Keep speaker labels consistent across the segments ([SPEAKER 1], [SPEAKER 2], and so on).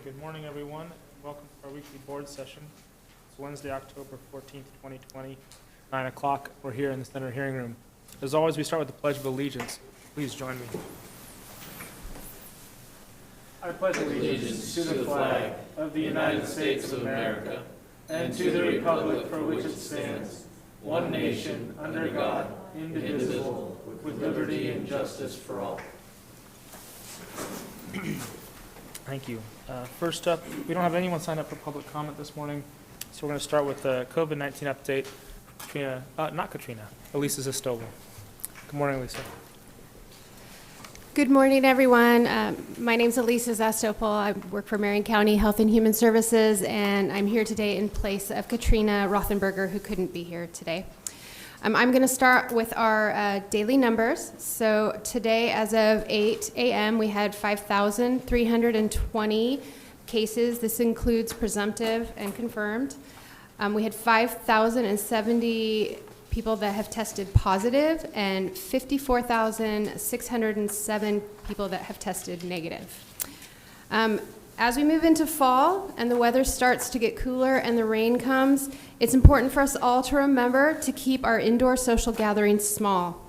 [SPEAKER 1] Good morning, everyone. Welcome to our weekly board session. It's Wednesday, October 14th, 2020, 9 o'clock. We're here in the Center Hearing Room. As always, we start with the Pledge of Allegiance. Please join me. I pledge allegiance to the flag of the United States of America and to the republic for which it stands, one nation, under God, indivisible, with liberty and justice for all. Thank you. First up, we don't have anyone signed up for public comment this morning, so we're going to start with the COVID-19 update. Elisa Zistova. Good morning, Elisa.
[SPEAKER 2] Good morning, everyone. My name is Elisa Zastopol. I work for Marion County Health and Human Services, and I'm here today in place of Katrina Rothenberger, who couldn't be here today. I'm going to start with our daily numbers. So today, as of 8 a.m., we had 5,320 cases. This includes presumptive and confirmed. We had 5,070 people that have tested positive and 54,607 people that have tested negative. As we move into fall and the weather starts to get cooler and the rain comes, it's important for us all to remember to keep our indoor social gatherings small.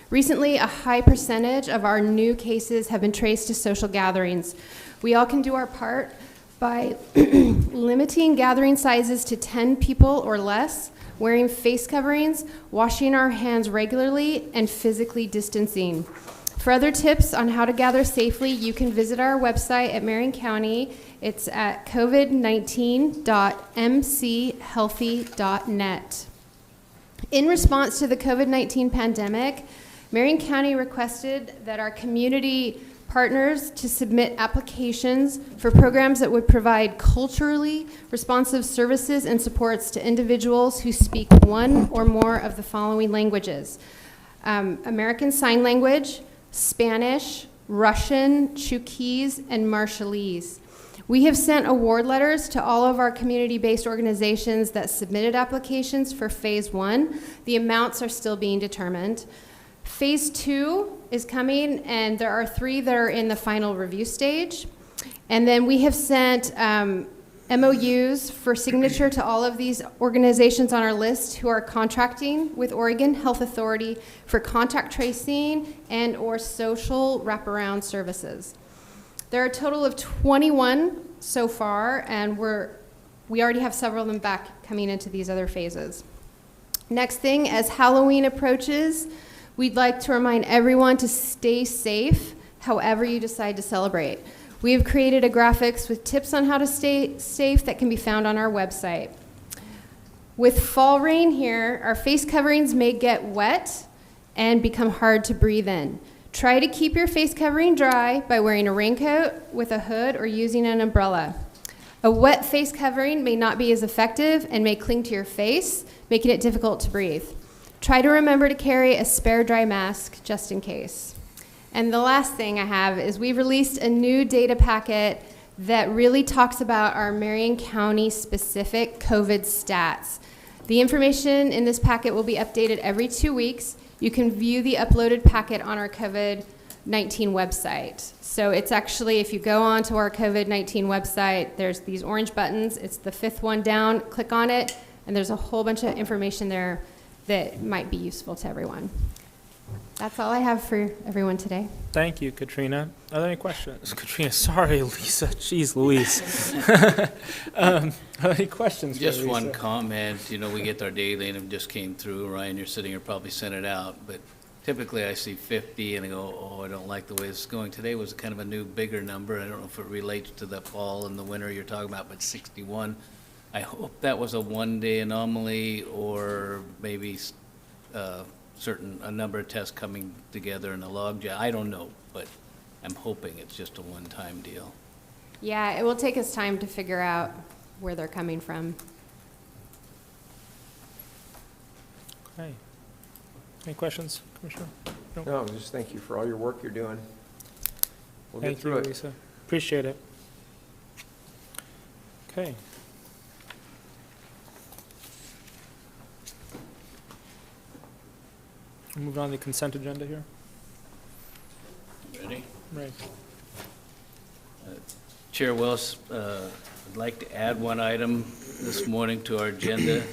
[SPEAKER 2] Recently, a high percentage of our new cases have been traced to social gatherings. We all can do our part by limiting gathering sizes to 10 people or less, wearing face coverings, washing our hands regularly, and physically distancing. For other tips on how to gather safely, you can visit our website at Marion County. It's at covid19.mchealthy.net. In response to the COVID-19 pandemic, Marion County requested that our community partners to submit applications for programs that would provide culturally responsive services and supports to individuals who speak one or more of the following languages: American Sign Language, Spanish, Russian, Chuukese, and Marshallese. We have sent award letters to all of our community-based organizations that submitted applications for Phase 1. The amounts are still being determined. Phase 2 is coming, and there are 3 that are in the final review stage. And then we have sent MOUs for signature to all of these organizations on our list who are contracting with Oregon Health Authority for contact tracing and or social wraparound services. There are a total of 21 so far, and we already have several of them back coming into these other phases. Next thing, as Halloween approaches, we'd like to remind everyone to stay safe however you decide to celebrate. We have created a graphics with tips on how to stay safe that can be found on our website. With fall rain here, our face coverings may get wet and become hard to breathe in. Try to keep your face covering dry by wearing a raincoat with a hood or using an umbrella. A wet face covering may not be as effective and may cling to your face, making it difficult to breathe. Try to remember to carry a spare dry mask just in case. And the last thing I have is we released a new data packet that really talks about our Marion County specific COVID stats. The information in this packet will be updated every 2 weeks. You can view the uploaded packet on our COVID-19 website. So it's actually, if you go onto our COVID-19 website, there's these orange buttons. It's the 5th one down. Click on it, and there's a whole bunch of information there that might be useful to everyone. That's all I have for everyone today.
[SPEAKER 1] Thank you, Katrina. Are there any questions? Katrina, sorry, Lisa. Jeez Louise. Are there any questions for
[SPEAKER 3] Just
[SPEAKER 1] Lisa?
[SPEAKER 3] one comment. You know, we get our daily and it just came through. Ryan, you're sitting here, probably sent it out. But typically I see 50 and I go, oh, I don't like the way this is going. Today was kind of a new, bigger number. I don't know if it relates to the fall and the winter you're talking about, but 61. I hope that was a one-day anomaly or maybe a number of tests coming together in a log jam. I don't know, but I'm hoping it's just a one-time deal.
[SPEAKER 2] Yeah, it will take us time to figure out where they're coming from.
[SPEAKER 1] Okay. Any questions, Commissioner?
[SPEAKER 4] No, just thank you for all your work you're doing. We'll
[SPEAKER 1] Thank
[SPEAKER 4] get through
[SPEAKER 1] you,
[SPEAKER 4] it.
[SPEAKER 1] Lisa. Appreciate it. Okay. We'll move on to the consent agenda here.
[SPEAKER 3] Ready?
[SPEAKER 1] Right.
[SPEAKER 3] Chair Willis, I'd like to add one item this morning to our agenda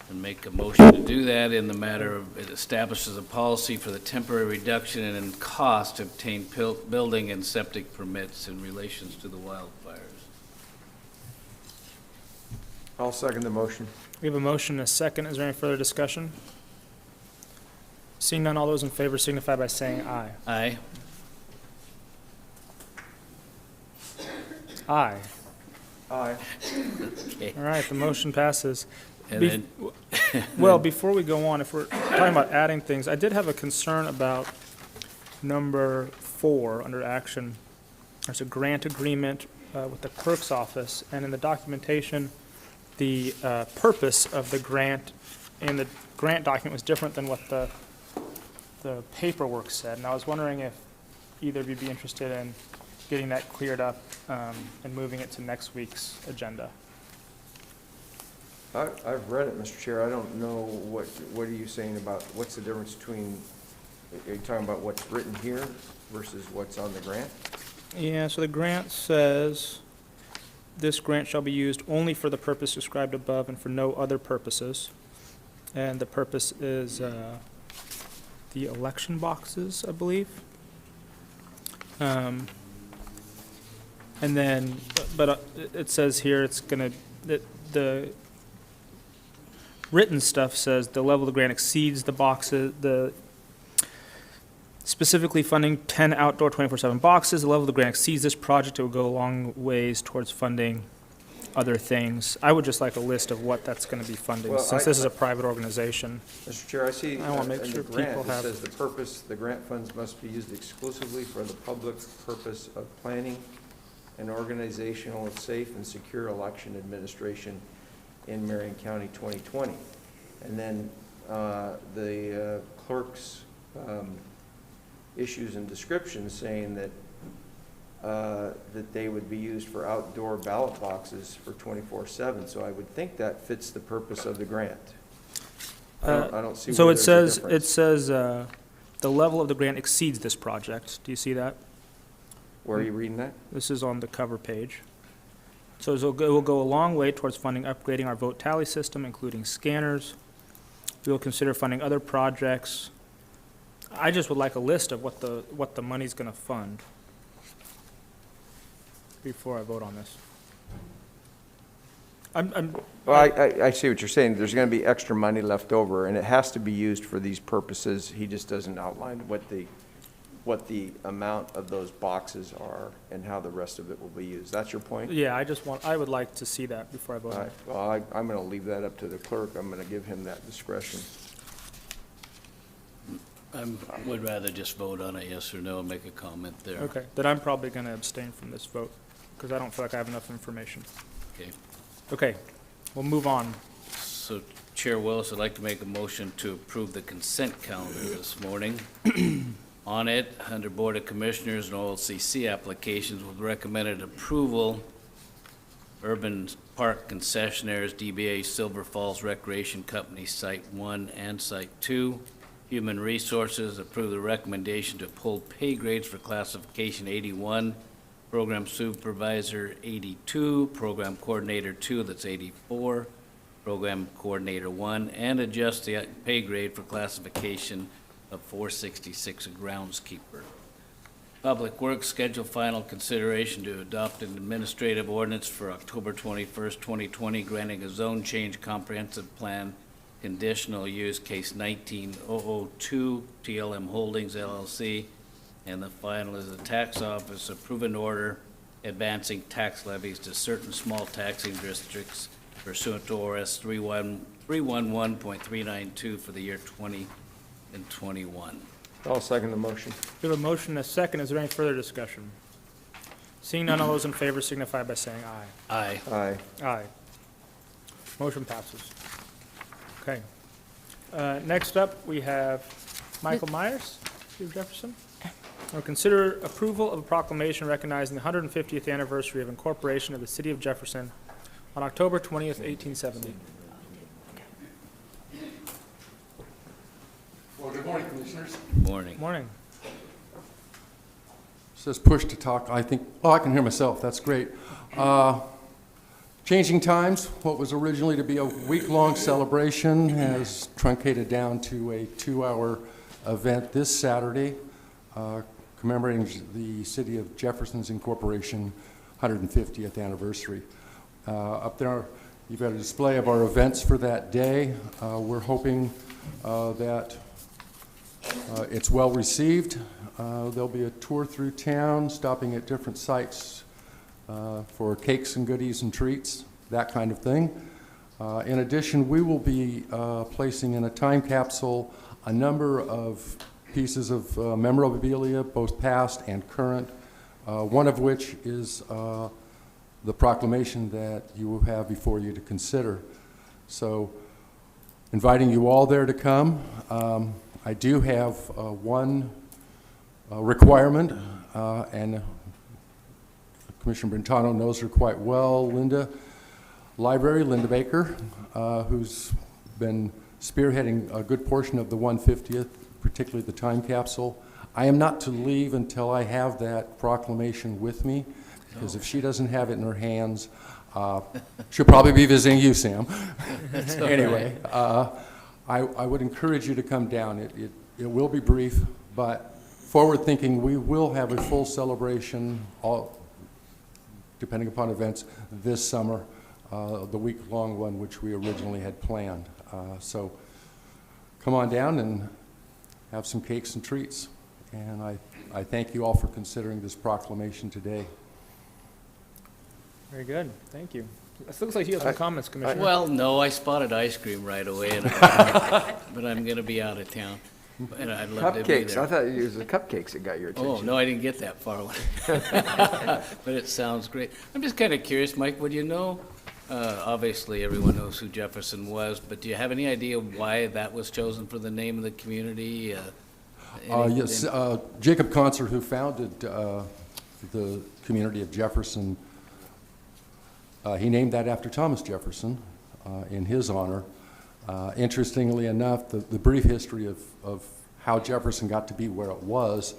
[SPEAKER 3] and make a motion to do that in the matter of it establishes a policy for the temporary reduction in cost to obtain building and septic permits in relations to the wildfires.
[SPEAKER 4] I'll second the motion.
[SPEAKER 1] We have a motion and a second. Is there any further discussion? Seeing none, all those in favor signify by saying aye.
[SPEAKER 3] Aye.
[SPEAKER 1] Aye.
[SPEAKER 4] Aye.
[SPEAKER 3] Okay.
[SPEAKER 1] All right, the motion passes.
[SPEAKER 3] And
[SPEAKER 1] Be-
[SPEAKER 3] then,
[SPEAKER 1] Well, before we go on, if we're talking about adding things, I did have a concern about number 4 under action. There's a grant agreement with the clerk's office, and in the documentation, the purpose of the grant in the grant document was different than what the paperwork said. And I was wondering if either of you'd be interested in getting that cleared up and moving it to next week's agenda.
[SPEAKER 4] I've read it, Mr. Chair. I don't know what are you saying about, what's the difference between, are you talking about what's written here versus what's on the grant?
[SPEAKER 1] Yeah, so the grant says, this grant shall be used only for the purpose described above and for no other purposes. And the purpose is the election boxes, I believe. And then, but it says here it's gonna, the written stuff says the level of the grant exceeds the boxes, specifically funding 10 outdoor 24/7 boxes. The level of the grant exceeds this project. It will go a long ways towards funding other things. I would just like a list of what that's going to be funding,
[SPEAKER 4] Well,
[SPEAKER 1] since this is a private organization.
[SPEAKER 4] Mr. Chair, I see
[SPEAKER 1] I wanna
[SPEAKER 4] in
[SPEAKER 1] make
[SPEAKER 4] the
[SPEAKER 1] sure
[SPEAKER 4] grant,
[SPEAKER 1] people
[SPEAKER 4] it
[SPEAKER 1] have-
[SPEAKER 4] says the grant funds must be used exclusively for the public purpose of planning and organizational safe and secure election administration in Marion County 2020. And then the clerk's issues and descriptions saying that that they would be used for outdoor ballot boxes for 24/7. So I would think that fits the purpose of the grant. I don't see
[SPEAKER 1] So
[SPEAKER 4] where
[SPEAKER 1] it
[SPEAKER 4] there's a
[SPEAKER 1] says,
[SPEAKER 4] difference.
[SPEAKER 1] the level of the grant exceeds this project. Do you see that?
[SPEAKER 4] Where are you reading that?
[SPEAKER 1] This is on the cover page. So it will go a long way towards funding upgrading our vote tally system, including scanners. We will consider funding other projects. I just would like a list of what the money's going to fund before I vote on this.
[SPEAKER 4] Well, I see what you're saying. There's going to be extra money left over, and it has to be used for these purposes. He just doesn't outline what the amount of those boxes are and how the rest of it will be used. That's your point?
[SPEAKER 1] Yeah, I would like to see that before I vote
[SPEAKER 4] All
[SPEAKER 1] on
[SPEAKER 4] right.
[SPEAKER 1] it.
[SPEAKER 4] Well, I'm going to leave that up to the clerk. I'm going to give him that discretion.
[SPEAKER 3] I would rather just vote on it, yes or no, and make a comment there.
[SPEAKER 1] Okay, then I'm probably going to abstain from this vote, because I don't feel like I have enough information.
[SPEAKER 3] Okay.
[SPEAKER 1] Okay, we'll move on.
[SPEAKER 3] So Chair Willis, I'd like to make a motion to approve the consent calendar this morning. On it, under Board of Commissioners and OLCC applications with recommended approval, Urban Park Concessionaires, DBA Silver Falls Recreation Company, Site 1 and Site 2. Human Resources, approve the recommendation to uphold pay grades for classification 81, Program Supervisor 82, Program Coordinator 2, that's 84, Program Coordinator 1, and adjust the pay grade for classification of 466, a groundskeeper. Public Works, schedule final consideration to adopt an administrative ordinance for October 21st, 2020, granting a zone change comprehensive plan conditional use case 19002, TLM Holdings LLC. And the final is the tax office approve an order advancing tax levies to certain small taxing districts pursuant to ORS 311.392 for the year 2021.
[SPEAKER 4] I'll second the motion.
[SPEAKER 1] We have a motion and a second. Is there any further discussion? Seeing none, all those in favor signify by saying aye.
[SPEAKER 3] Aye.
[SPEAKER 4] Aye.
[SPEAKER 1] Aye. Motion passes. Okay. Next up, we have Michael Myers, Steve Jefferson. We'll consider approval of a proclamation recognizing the 150th anniversary of incorporation of the city of Jefferson on October 20th, 1870.
[SPEAKER 5] Well, good morning, Commissioners.
[SPEAKER 3] Morning.
[SPEAKER 1] Morning.
[SPEAKER 5] says push to talk. I think, oh, I can hear myself. That's great. Changing times. What was originally to be a week-long celebration has truncated down to a 2-hour event this Saturday, commemorating the city of Jefferson's incorporation 150th anniversary. Up there, you've got a display of our events for that day. We're hoping that it's well received. There'll be a tour through town, stopping at different sites for cakes and goodies and treats, that kind of thing. In addition, we will be placing in a time capsule a number of pieces of memorabilia, both past and current, one of which is the proclamation that you will have before you to consider. So, inviting you all there to come. I do have one requirement, and Commissioner Brentano knows her quite well, Linda Baker, who's been spearheading a good portion of the 150th, particularly the time capsule. I am not to leave until I have that proclamation with me, because if she doesn't have it in her hands, she'll probably be visiting you, Sam. Anyway, I would encourage you to come down. It will be brief, but forward-thinking, we will have a full celebration, depending upon events, this summer, the week-long one which we originally had planned. So come on down and have some cakes and treats. And I thank you all for considering this proclamation today.
[SPEAKER 1] Very good. Thank you. It looks like you have some comments, Commissioner.
[SPEAKER 3] Well, no, I spotted ice cream right away, but I'm going to be out of town. And I'd love to be
[SPEAKER 4] Cupcakes.
[SPEAKER 3] there.
[SPEAKER 4] I thought it was the cupcakes that got your attention.
[SPEAKER 3] Oh, no, I didn't get that far away. But it sounds great. I'm just kind of curious, Mike, would you know, obviously everyone knows who Jefferson was, but do you have any idea why that was chosen for the name of the community?
[SPEAKER 5] Yes, Jacob Concert, who founded the community of Jefferson, he named that after Thomas Jefferson in his honor. Interestingly enough, the brief history of how Jefferson got to be where it was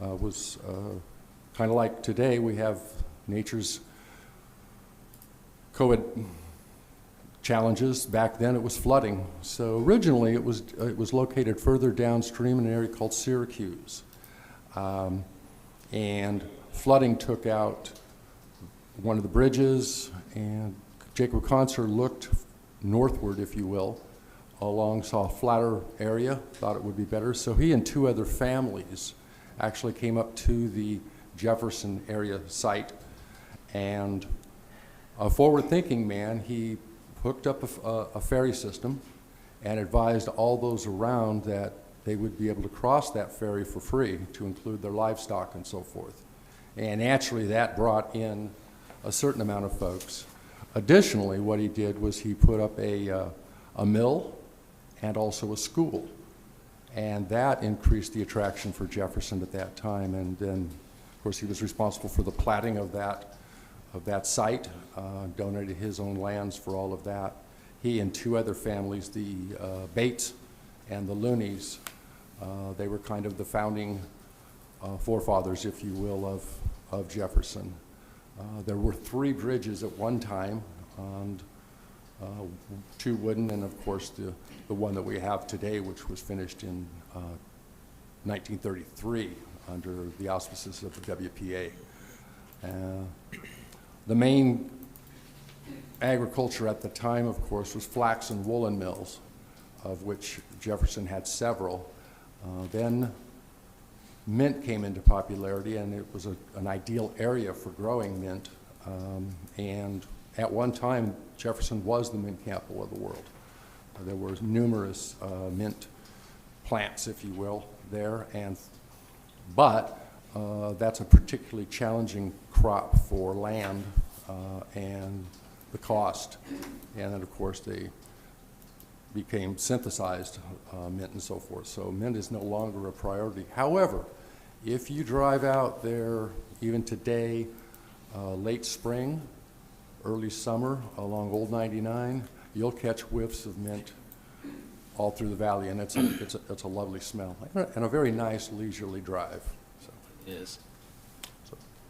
[SPEAKER 5] kind of like today. We have nature's COVID challenges. Back then it was flooding. So originally it was located further downstream in an area called Syracuse. And flooding took out one of the bridges, and Jacob Concert looked northward, if you will, along, saw a flatter area, thought it would be better. So he and 2 other families actually came up to the Jefferson area site, and a forward-thinking man, he hooked up a ferry system and advised all those around that they would be able to cross that ferry for free to include their livestock and so forth. And naturally that brought in a certain amount of folks. Additionally, what he did was he put up a mill and also a school. And that increased the attraction for Jefferson at that time. And then, of course, he was responsible for the platting of that site, donated his own lands for all of that. He and 2 other families, the Bates and the Looneys, they were kind of the founding forefathers, if you will, of Jefferson. There were 3 bridges at one time, and 2 wooden, and of course the one that we have today, which was finished in 1933 under the auspices of the WPA. The main agriculture at the time, of course, was flax and woolen mills, of which Jefferson had several. Then mint came into popularity, and it was an ideal area for growing mint. And at one time, Jefferson was the mint capital of the world. There were numerous mint plants, if you will, there. But that's a particularly challenging crop for land and the cost. And then, of course, they became synthesized mint and so forth. So mint is no longer a priority. However, if you drive out there, even today, late spring, early summer, along Old 99, you'll catch whiffs of mint all through the valley, and it's a lovely smell and a very nice leisurely drive. So.
[SPEAKER 3] Yes.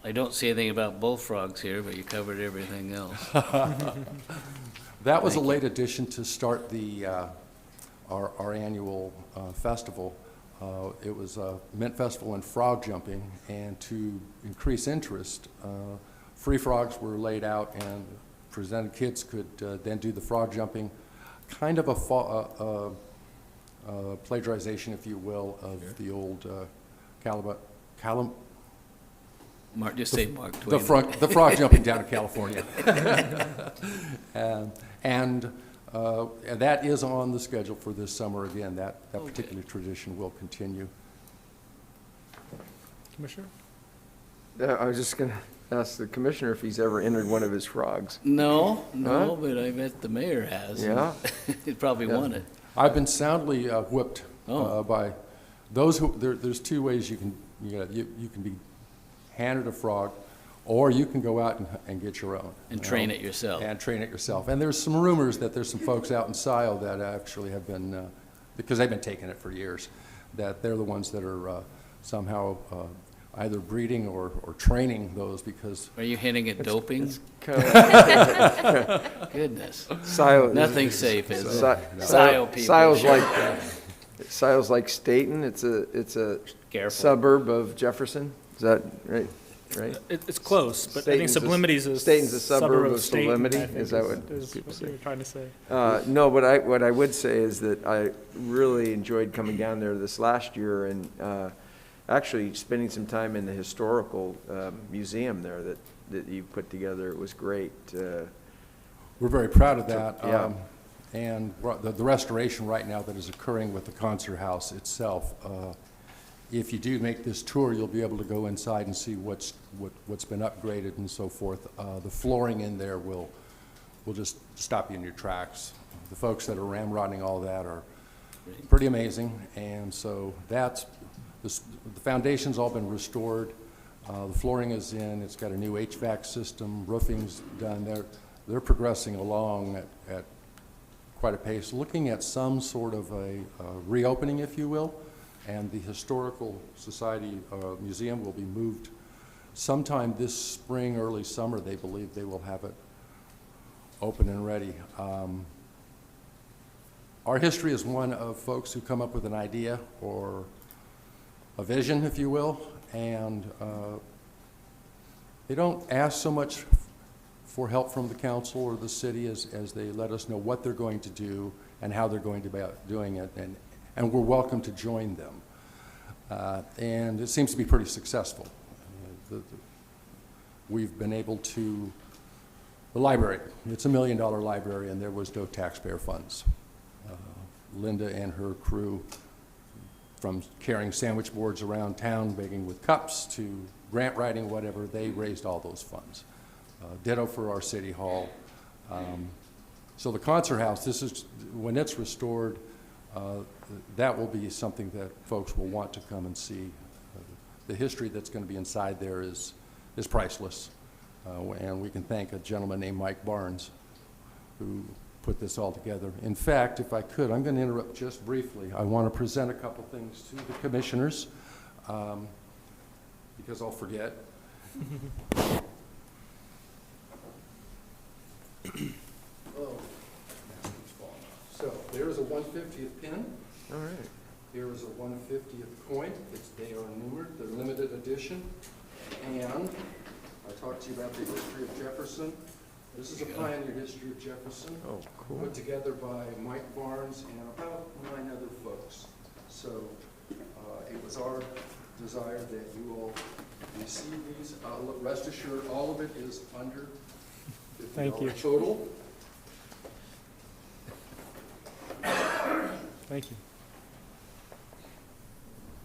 [SPEAKER 3] I don't see anything about bullfrogs here, but you covered everything else.
[SPEAKER 5] That was a
[SPEAKER 3] Thank you.
[SPEAKER 5] late addition to start the, our annual festival. It was a mint festival and frog jumping, and to increase interest, free frogs were laid out and presented. Kids could then do the frog jumping, kind of a plagiarization, if you will, of the old
[SPEAKER 3] Mark, just say Mark
[SPEAKER 5] the
[SPEAKER 3] Twain.
[SPEAKER 5] frog jumping down in California. And that is on the schedule for this summer again. That
[SPEAKER 3] Okay.
[SPEAKER 5] particular tradition will continue.
[SPEAKER 1] Commissioner?
[SPEAKER 4] I was just going to ask the commissioner if he's ever entered one of his frogs.
[SPEAKER 3] No,
[SPEAKER 4] Huh?
[SPEAKER 3] but I bet the mayor has.
[SPEAKER 4] Yeah?
[SPEAKER 3] He'd probably
[SPEAKER 4] Yeah.
[SPEAKER 3] won it.
[SPEAKER 5] I've been soundly whipped
[SPEAKER 3] Oh.
[SPEAKER 5] by those who, there's two ways you can, you can be handed a frog, or you can go out and get your own.
[SPEAKER 3] And train it yourself.
[SPEAKER 5] And train it yourself. And there's some rumors that there's some folks out in Scio that actually have been, because they've been taking it for years, that they're the ones that are somehow either breeding or training those, because
[SPEAKER 3] Are you hinting at doping?
[SPEAKER 4] It's kind of
[SPEAKER 3] Goodness.
[SPEAKER 4] Scio-
[SPEAKER 3] Nothing's safe, is
[SPEAKER 4] Sci-
[SPEAKER 3] it? Scio people.
[SPEAKER 4] Scio's like Staten. It's a
[SPEAKER 3] Careful.
[SPEAKER 4] suburb of Jefferson. Is that right? Right?
[SPEAKER 1] It's close, but I think
[SPEAKER 4] Staten's a-
[SPEAKER 1] Sublimity is a
[SPEAKER 4] Staten's a suburb of
[SPEAKER 1] Staten,
[SPEAKER 4] Sublimity?
[SPEAKER 1] I think
[SPEAKER 4] Is that what
[SPEAKER 1] is
[SPEAKER 4] people say?
[SPEAKER 1] you were trying to say?
[SPEAKER 4] No, but what I would say is that I really enjoyed coming down there this last year and actually spending some time in the historical museum there that you put together. It was great.
[SPEAKER 5] we're very proud of that.
[SPEAKER 4] Yeah.
[SPEAKER 5] And the restoration right now that is occurring with the concert house itself, if you do make this tour, you'll be able to go inside and see what's been upgraded and so forth. The flooring in there will just stop you in your tracks. The folks that are ramrodding all that are pretty amazing, and so the foundation's all been restored. The flooring is in. It's got a new HVAC system. Roofing's done. They're progressing along at quite a pace, looking at some sort of a reopening, if you will. And the Historical Society Museum will be moved sometime this spring, early summer. They believe they will have it open and ready. Our history is one of folks who come up with an idea or a vision, if you will, and they don't ask so much for help from the council or the city as they let us know what they're going to do and how they're going to be doing it, and we're welcome to join them. And it seems to be pretty successful. We've been able to, the library, it's $1 million library, and there was no taxpayer funds. Linda and her crew, from carrying sandwich boards around town, begging with cups, to grant writing, whatever, they raised all those funds. Ditto for our city hall. So the concert house, this is, when it's restored, that will be something that folks will want to come and see. The history that's going to be inside there is priceless. And we can thank a gentleman named Mike Barnes who put this all together. In fact, if I could, I'm going to interrupt just briefly. I want to present a couple things to the commissioners because I'll forget. So there's a 150th pin.
[SPEAKER 4] All right.
[SPEAKER 5] Here is a 150th coin. They are numbered. They're limited edition. And I talked to you about the history of Jefferson. This is a pioneer history of Jefferson.
[SPEAKER 4] Oh, cool.
[SPEAKER 5] Put together by Mike Barnes and about 9 other folks. So it was our desire that you all receive these. Rest assured, all of it is under $50
[SPEAKER 1] Thank you.
[SPEAKER 5] total.
[SPEAKER 1] Thank you.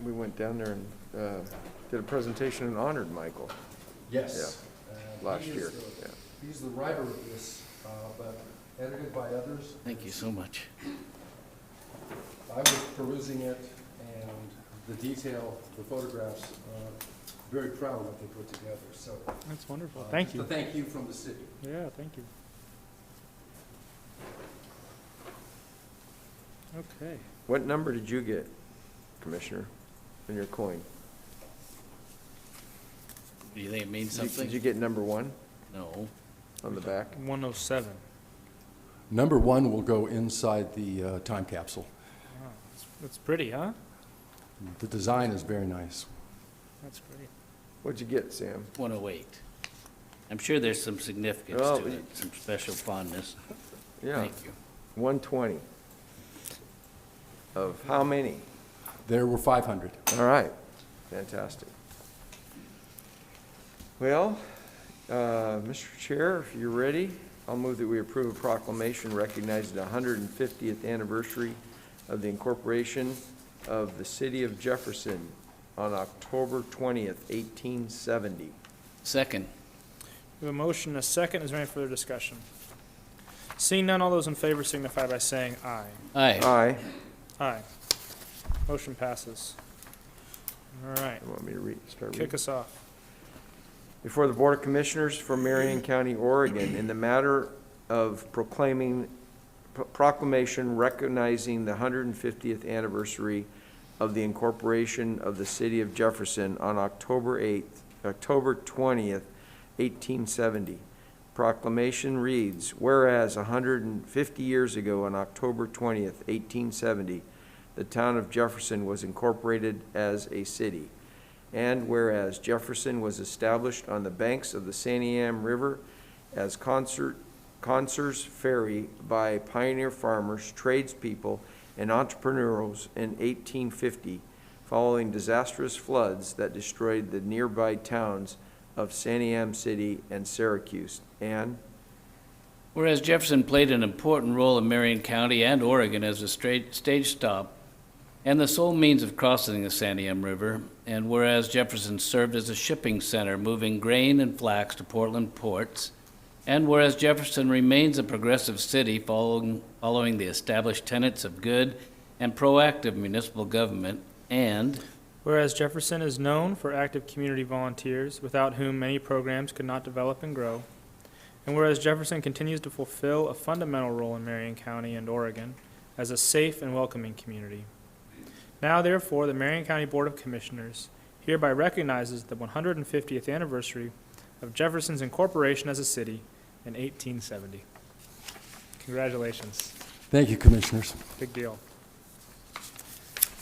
[SPEAKER 4] We went down there and did a presentation and honored Michael
[SPEAKER 5] Yes.
[SPEAKER 4] last
[SPEAKER 5] He is
[SPEAKER 4] year.
[SPEAKER 5] the-
[SPEAKER 4] Yeah.
[SPEAKER 5] He's the writer of this, but edited by others.
[SPEAKER 3] Thank you so much.
[SPEAKER 5] I was perusing it, and the detail, the photographs, very proud of what they put together. So
[SPEAKER 1] That's wonderful. Thank
[SPEAKER 5] just
[SPEAKER 1] you.
[SPEAKER 5] a thank you from the city.
[SPEAKER 1] Yeah, thank you. Okay.
[SPEAKER 4] What number did you get, Commissioner, in your coin?
[SPEAKER 3] Do you think it means
[SPEAKER 4] Did you
[SPEAKER 3] something?
[SPEAKER 4] get number 1
[SPEAKER 3] No.
[SPEAKER 4] on the back?
[SPEAKER 1] 107.
[SPEAKER 5] Number 1 will go inside the time capsule.
[SPEAKER 1] Wow, that's pretty, huh?
[SPEAKER 5] The design is very nice.
[SPEAKER 1] That's great.
[SPEAKER 4] What'd you get, Sam?
[SPEAKER 3] 108. I'm sure there's some significance
[SPEAKER 4] Oh,
[SPEAKER 3] to it, some special fondness.
[SPEAKER 4] Yeah,
[SPEAKER 3] Thank you.
[SPEAKER 4] 120. Of how many?
[SPEAKER 5] There were 500.
[SPEAKER 4] All right, fantastic. Well, Mr. Chair, if you're ready, I'll move that we approve a proclamation recognizing the 150th anniversary of the incorporation of the city of Jefferson on October 20th, 1870.
[SPEAKER 3] Second.
[SPEAKER 1] We have a motion and a second. Is there any further discussion? Seeing none, all those in favor signify by saying aye.
[SPEAKER 3] Aye.
[SPEAKER 4] Aye.
[SPEAKER 1] Aye. Motion passes. All right,
[SPEAKER 4] You want me to start reading?
[SPEAKER 1] kick us off.
[SPEAKER 4] Before the Board of Commissioners for Marion County, Oregon, in the matter of proclamation recognizing the 150th anniversary of the incorporation of the city of Jefferson on October 20th, 1870. Proclamation reads, whereas 150 years ago on October 20th, 1870, the town of Jefferson was incorporated as a city. And whereas Jefferson was established on the banks of the Santiam River as Conser's Ferry by pioneer farmers, tradespeople, and entrepreneurs in 1850, following disastrous floods that destroyed the nearby towns of Santiam City and Syracuse. And
[SPEAKER 3] Whereas Jefferson played an important role in Marion County and Oregon as a stage stop and the sole means of crossing the Santiam River, and whereas Jefferson served as a shipping center moving grain and flax to Portland ports, and whereas Jefferson remains a progressive city following the established tenets of good and proactive municipal government, and
[SPEAKER 1] Whereas Jefferson is known for active community volunteers, without whom many programs could not develop and grow. And whereas Jefferson continues to fulfill a fundamental role in Marion County and Oregon as a safe and welcoming community. Now, therefore, the Marion County Board of Commissioners hereby recognizes the 150th anniversary of Jefferson's incorporation as a city in 1870. Congratulations.
[SPEAKER 5] Thank you, Commissioners.
[SPEAKER 1] Big deal.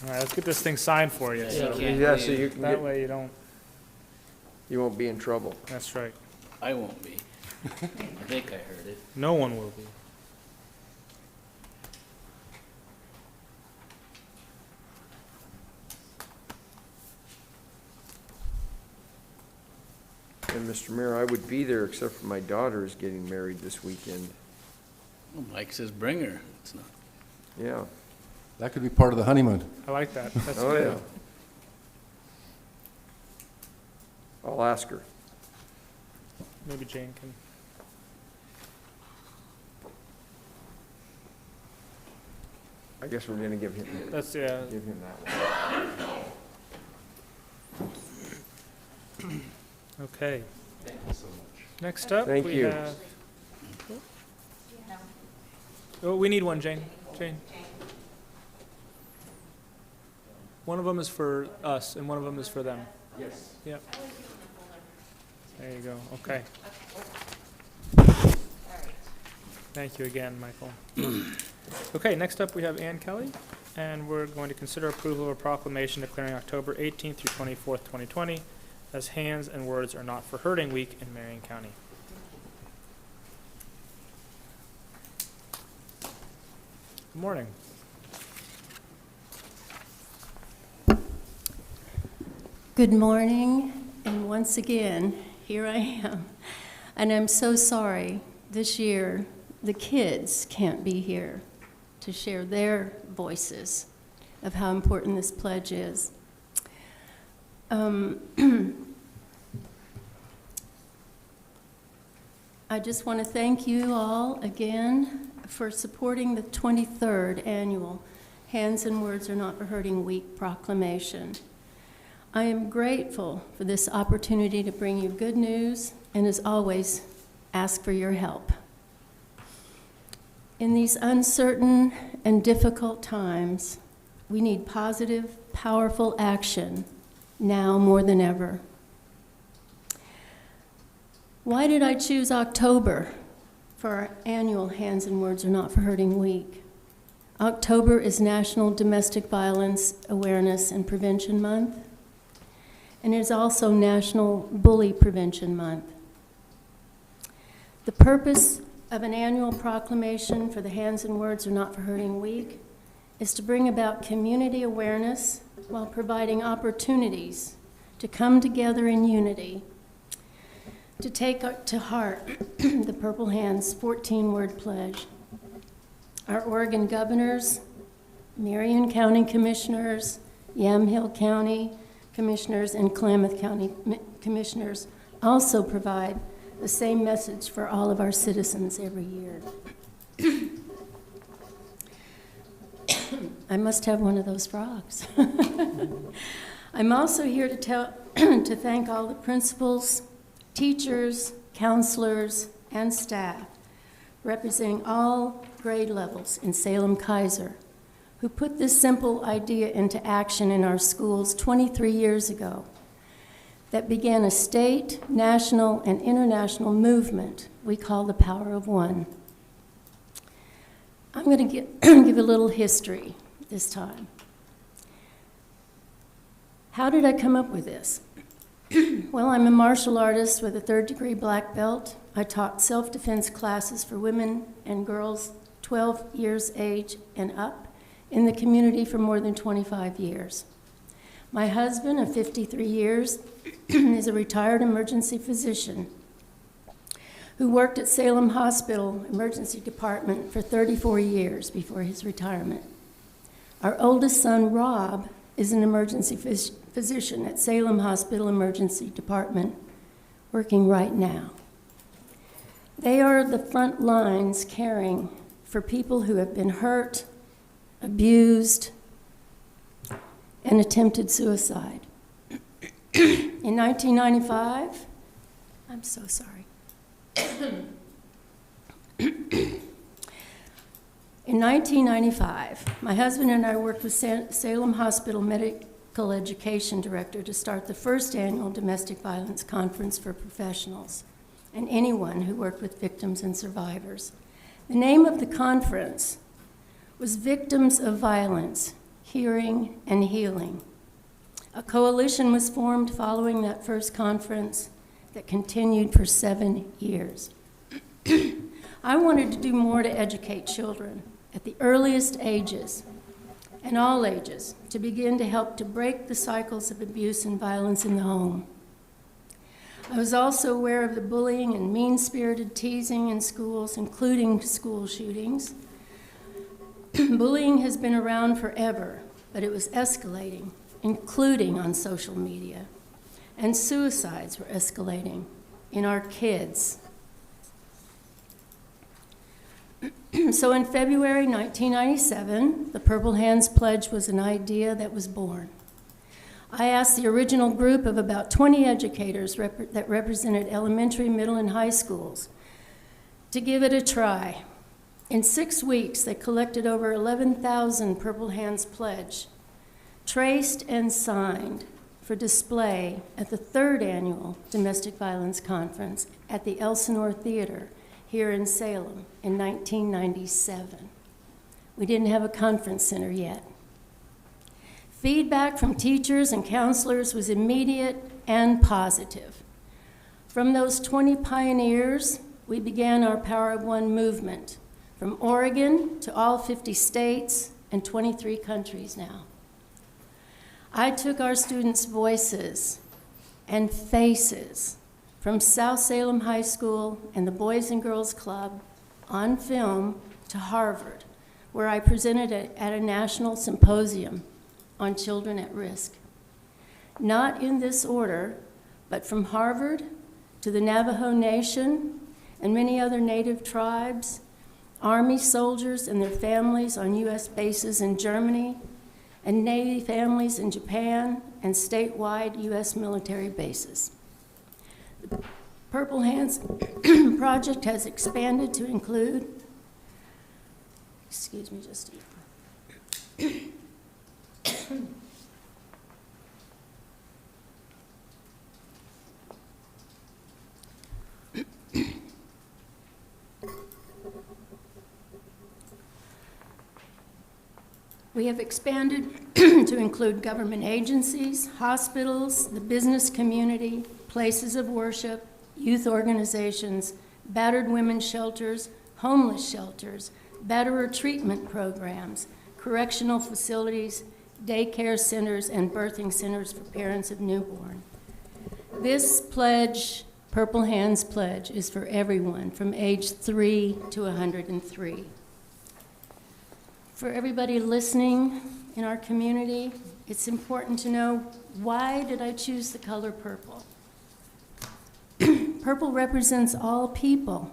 [SPEAKER 1] All right, let's get this thing signed for you. So
[SPEAKER 4] yeah, so you can
[SPEAKER 1] that way
[SPEAKER 4] you won't be in trouble.
[SPEAKER 1] that's right.
[SPEAKER 3] I won't be. I think I heard it.
[SPEAKER 1] No one will be.
[SPEAKER 4] And Mr. Mayor, I would be there except for my daughter is getting married this weekend.
[SPEAKER 3] Well, Mike says bring her. It's not.
[SPEAKER 4] Yeah.
[SPEAKER 5] That could be part of the honeymoon.
[SPEAKER 1] I like that. That's
[SPEAKER 4] Oh,
[SPEAKER 1] good.
[SPEAKER 4] yeah. I'll ask her.
[SPEAKER 1] Maybe Jane can.
[SPEAKER 4] I guess we're gonna give him
[SPEAKER 1] That's
[SPEAKER 4] that one.
[SPEAKER 1] okay.
[SPEAKER 5] Thank you so much.
[SPEAKER 1] Next up,
[SPEAKER 4] Thank
[SPEAKER 1] we
[SPEAKER 4] you.
[SPEAKER 1] have. Oh, we need one, Jane. Jane. One of them is for us, and one of them is for them.
[SPEAKER 5] Yes.
[SPEAKER 1] Yep. There you go. Okay. Thank you again, Michael. Okay, next up we have Ann Kelly, and we're going to consider approval of a proclamation declaring October 18th through 24th, 2020 as Hands and Words Are Not for Hurting Week in Marion County. Good morning.
[SPEAKER 6] Good morning, and once again, here I am. And I'm so sorry, this year, the kids can't be here to share their voices of how important this pledge is. I just want to thank you all again for supporting the 23rd annual Hands and Words Are Not for Hurting Week proclamation. I am grateful for this opportunity to bring you good news and, as always, ask for your help. In these uncertain and difficult times, we need positive, powerful action now more than ever. Why did I choose October for our annual Hands and Words Are Not for Hurting Week? October is National Domestic Violence Awareness and Prevention Month, and it is also National Bully Prevention Month. The purpose of an annual proclamation for the Hands and Words Are Not for Hurting Week is to bring about community awareness while providing opportunities to come together in unity to take to heart the Purple Hands 14-word pledge. Our Oregon governors, Marion County commissioners, Yamhill County commissioners, and Klamath County commissioners also provide the same message for all of our citizens every year. I must have one of those frogs. I'm also here to thank all the principals, teachers, counselors, and staff representing all grade levels in Salem-Keizer who put this simple idea into action in our schools 23 years ago that began a state, national, and international movement we call the Power of One. I'm going to give a little history this time. How did I come up with this? Well, I'm a martial artist with a 3rd-degree black belt. I taught self-defense classes for women and girls 12 years age and up in the community for more than 25 years. My husband of 53 years is a retired emergency physician who worked at Salem Hospital Emergency Department for 34 years before his retirement. Our oldest son, Rob, is an emergency physician at Salem Hospital Emergency Department, working right now. They are the front lines caring for people who have been hurt, abused, and attempted suicide. In 1995, I'm so sorry. In 1995, my husband and I worked with Salem Hospital Medical Education Director to start the first annual Domestic Violence Conference for professionals and anyone who worked with victims and survivors. The name of the conference was Victims of Violence, Hearing and Healing. A coalition was formed following that first conference that continued for 7 years. I wanted to do more to educate children at the earliest ages and all ages to begin to help to break the cycles of abuse and violence in the home. I was also aware of the bullying and mean-spirited teasing in schools, including school shootings. Bullying has been around forever, but it was escalating, including on social media. And suicides were escalating in our kids. So in February 1997, the Purple Hands Pledge was an idea that was born. I asked the original group of about 20 educators that represented elementary, middle, and high schools to give it a try. In 6 weeks, they collected over 11,000 Purple Hands Pledge, traced and signed for display at the 3rd annual Domestic Violence Conference at the Elsinore Theater here in Salem in 1997. We didn't have a conference center yet. Feedback from teachers and counselors was immediate and positive. From those 20 pioneers, we began our Power of One movement, from Oregon to all 50 states and 23 countries now. I took our students' voices and faces from South Salem High School and the Boys and Girls Club on film to Harvard, where I presented at a national symposium on children at risk. Not in this order, but from Harvard to the Navajo Nation and many other native tribes, Army soldiers and their families on U.S. bases in Germany, and Navy families in Japan, and statewide U.S. military bases. The Purple Hands project has expanded to include, excuse me just a minute. We have expanded to include government agencies, hospitals, the business community, places of worship, youth organizations, battered women's shelters, homeless shelters, batterer treatment programs, correctional facilities, daycare centers, and birthing centers for parents of newborn. This pledge, Purple Hands Pledge, is for everyone from age 3 to 103. For everybody listening in our community, it's important to know, why did I choose the color purple? Purple represents all people,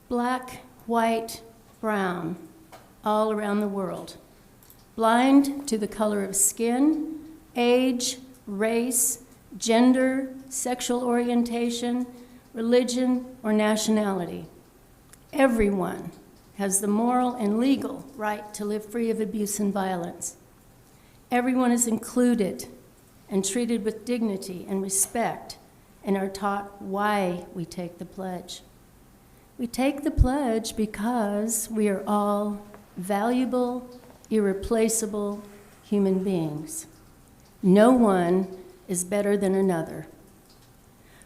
[SPEAKER 6] black, white, brown, all around the world, blind to the color of skin, age, race, gender, sexual orientation, religion, or nationality. Everyone has the moral and legal right to live free of abuse and violence. Everyone is included and treated with dignity and respect, and are taught why we take the pledge. We take the pledge because we are all valuable, irreplaceable human beings. No one is better than another.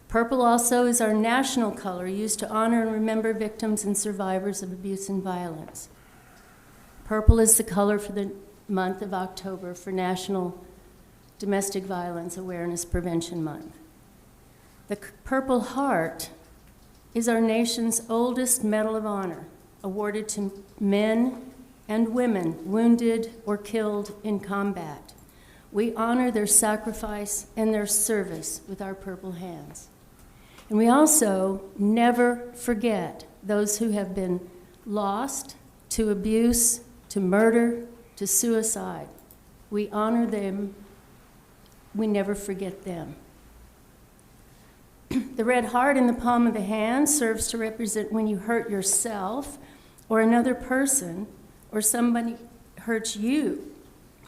[SPEAKER 6] Purple also is our national color used to honor and remember victims and survivors of abuse and violence. Purple is the color for the month of October for National Domestic Violence Awareness Prevention Month. The Purple Heart is our nation's oldest Medal of Honor, awarded to men and women wounded or killed in combat. We honor their sacrifice and their service with our purple hands. And we also never forget those who have been lost to abuse, to murder, to suicide. We honor them. We never forget them. The red heart in the palm of the hand serves to represent when you hurt yourself or another person, or somebody hurts you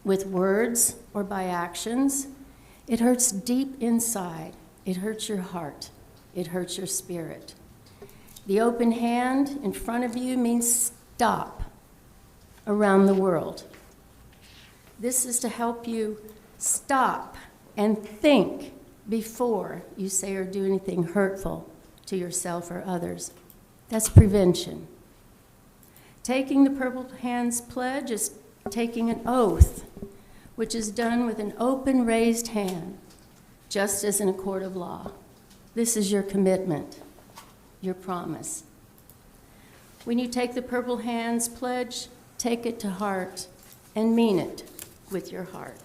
[SPEAKER 6] with words or by actions. It hurts deep inside. It hurts your heart. It hurts your spirit. The open hand in front of you means stop around the world. This is to help you stop and think before you say or do anything hurtful to yourself or others. That's prevention. Taking the Purple Hands Pledge is taking an oath, which is done with an open raised hand, just as in a court of law. This is your commitment, your promise. When you take the Purple Hands Pledge, take it to heart and mean it with your heart.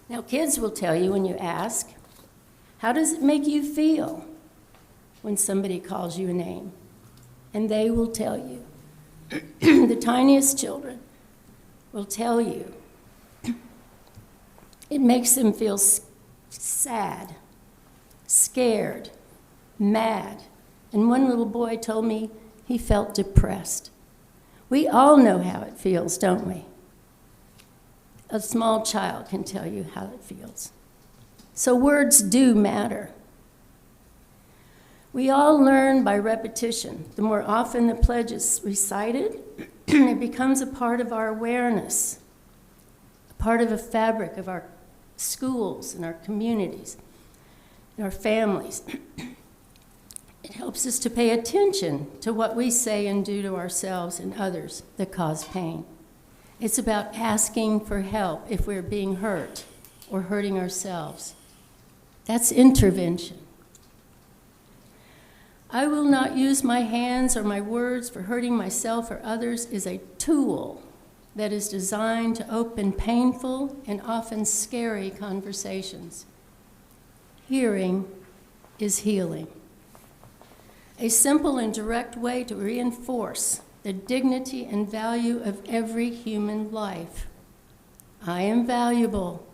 [SPEAKER 6] Now, kids will tell you when you ask, how does it make you feel when somebody calls you a name? And they will tell you. The tiniest children will tell you. It makes them feel sad, scared, mad. And one little boy told me he felt depressed. We all know how it feels, don't we? A small child can tell you how it feels. So words do matter. We all learn by repetition. The more often the pledge is recited, it becomes a part of our awareness, a part of a fabric of our schools and our communities and our families. It helps us to pay attention to what we say and do to ourselves and others that cause pain. It's about asking for help if we're being hurt or hurting ourselves. That's intervention. I will not use my hands or my words for hurting myself or others is a tool that is designed to open painful and often scary conversations. Hearing is healing. A simple and direct way to reinforce the dignity and value of every human life. I am valuable.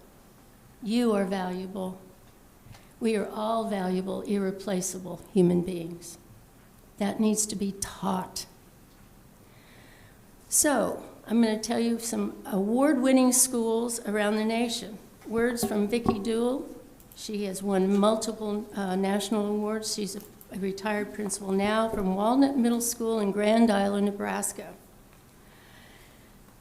[SPEAKER 6] You are valuable. We are all valuable, irreplaceable human beings. That needs to be taught. So, I'm going to tell you some award-winning schools around the nation. Words from Vicki Duell. She has won multiple national awards. She's a a retired principal now from Walnut Middle School in Grand Island, Nebraska.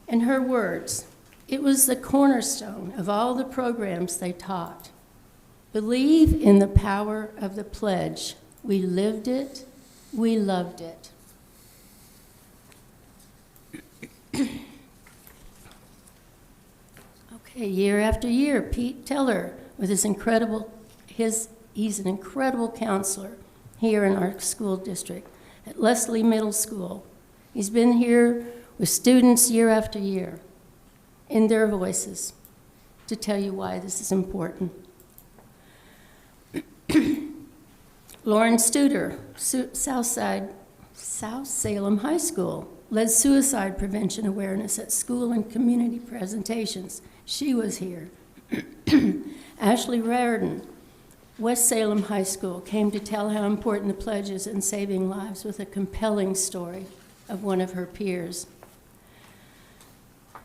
[SPEAKER 6] In her words, it was the cornerstone of all the programs they taught. Believe in the power of the pledge. We lived it, we loved it. Okay, year after year, Pete Teller, with he's an incredible counselor here in our school district at Leslie Middle School. He's been here with students year after year in their voices to tell you why this is important. Lauren Studer, South Salem High School, led suicide prevention awareness at school and community presentations. She was here. Ashley Raridan, West Salem High School, came to tell how important the pledge is in saving lives with a compelling story of one of her peers.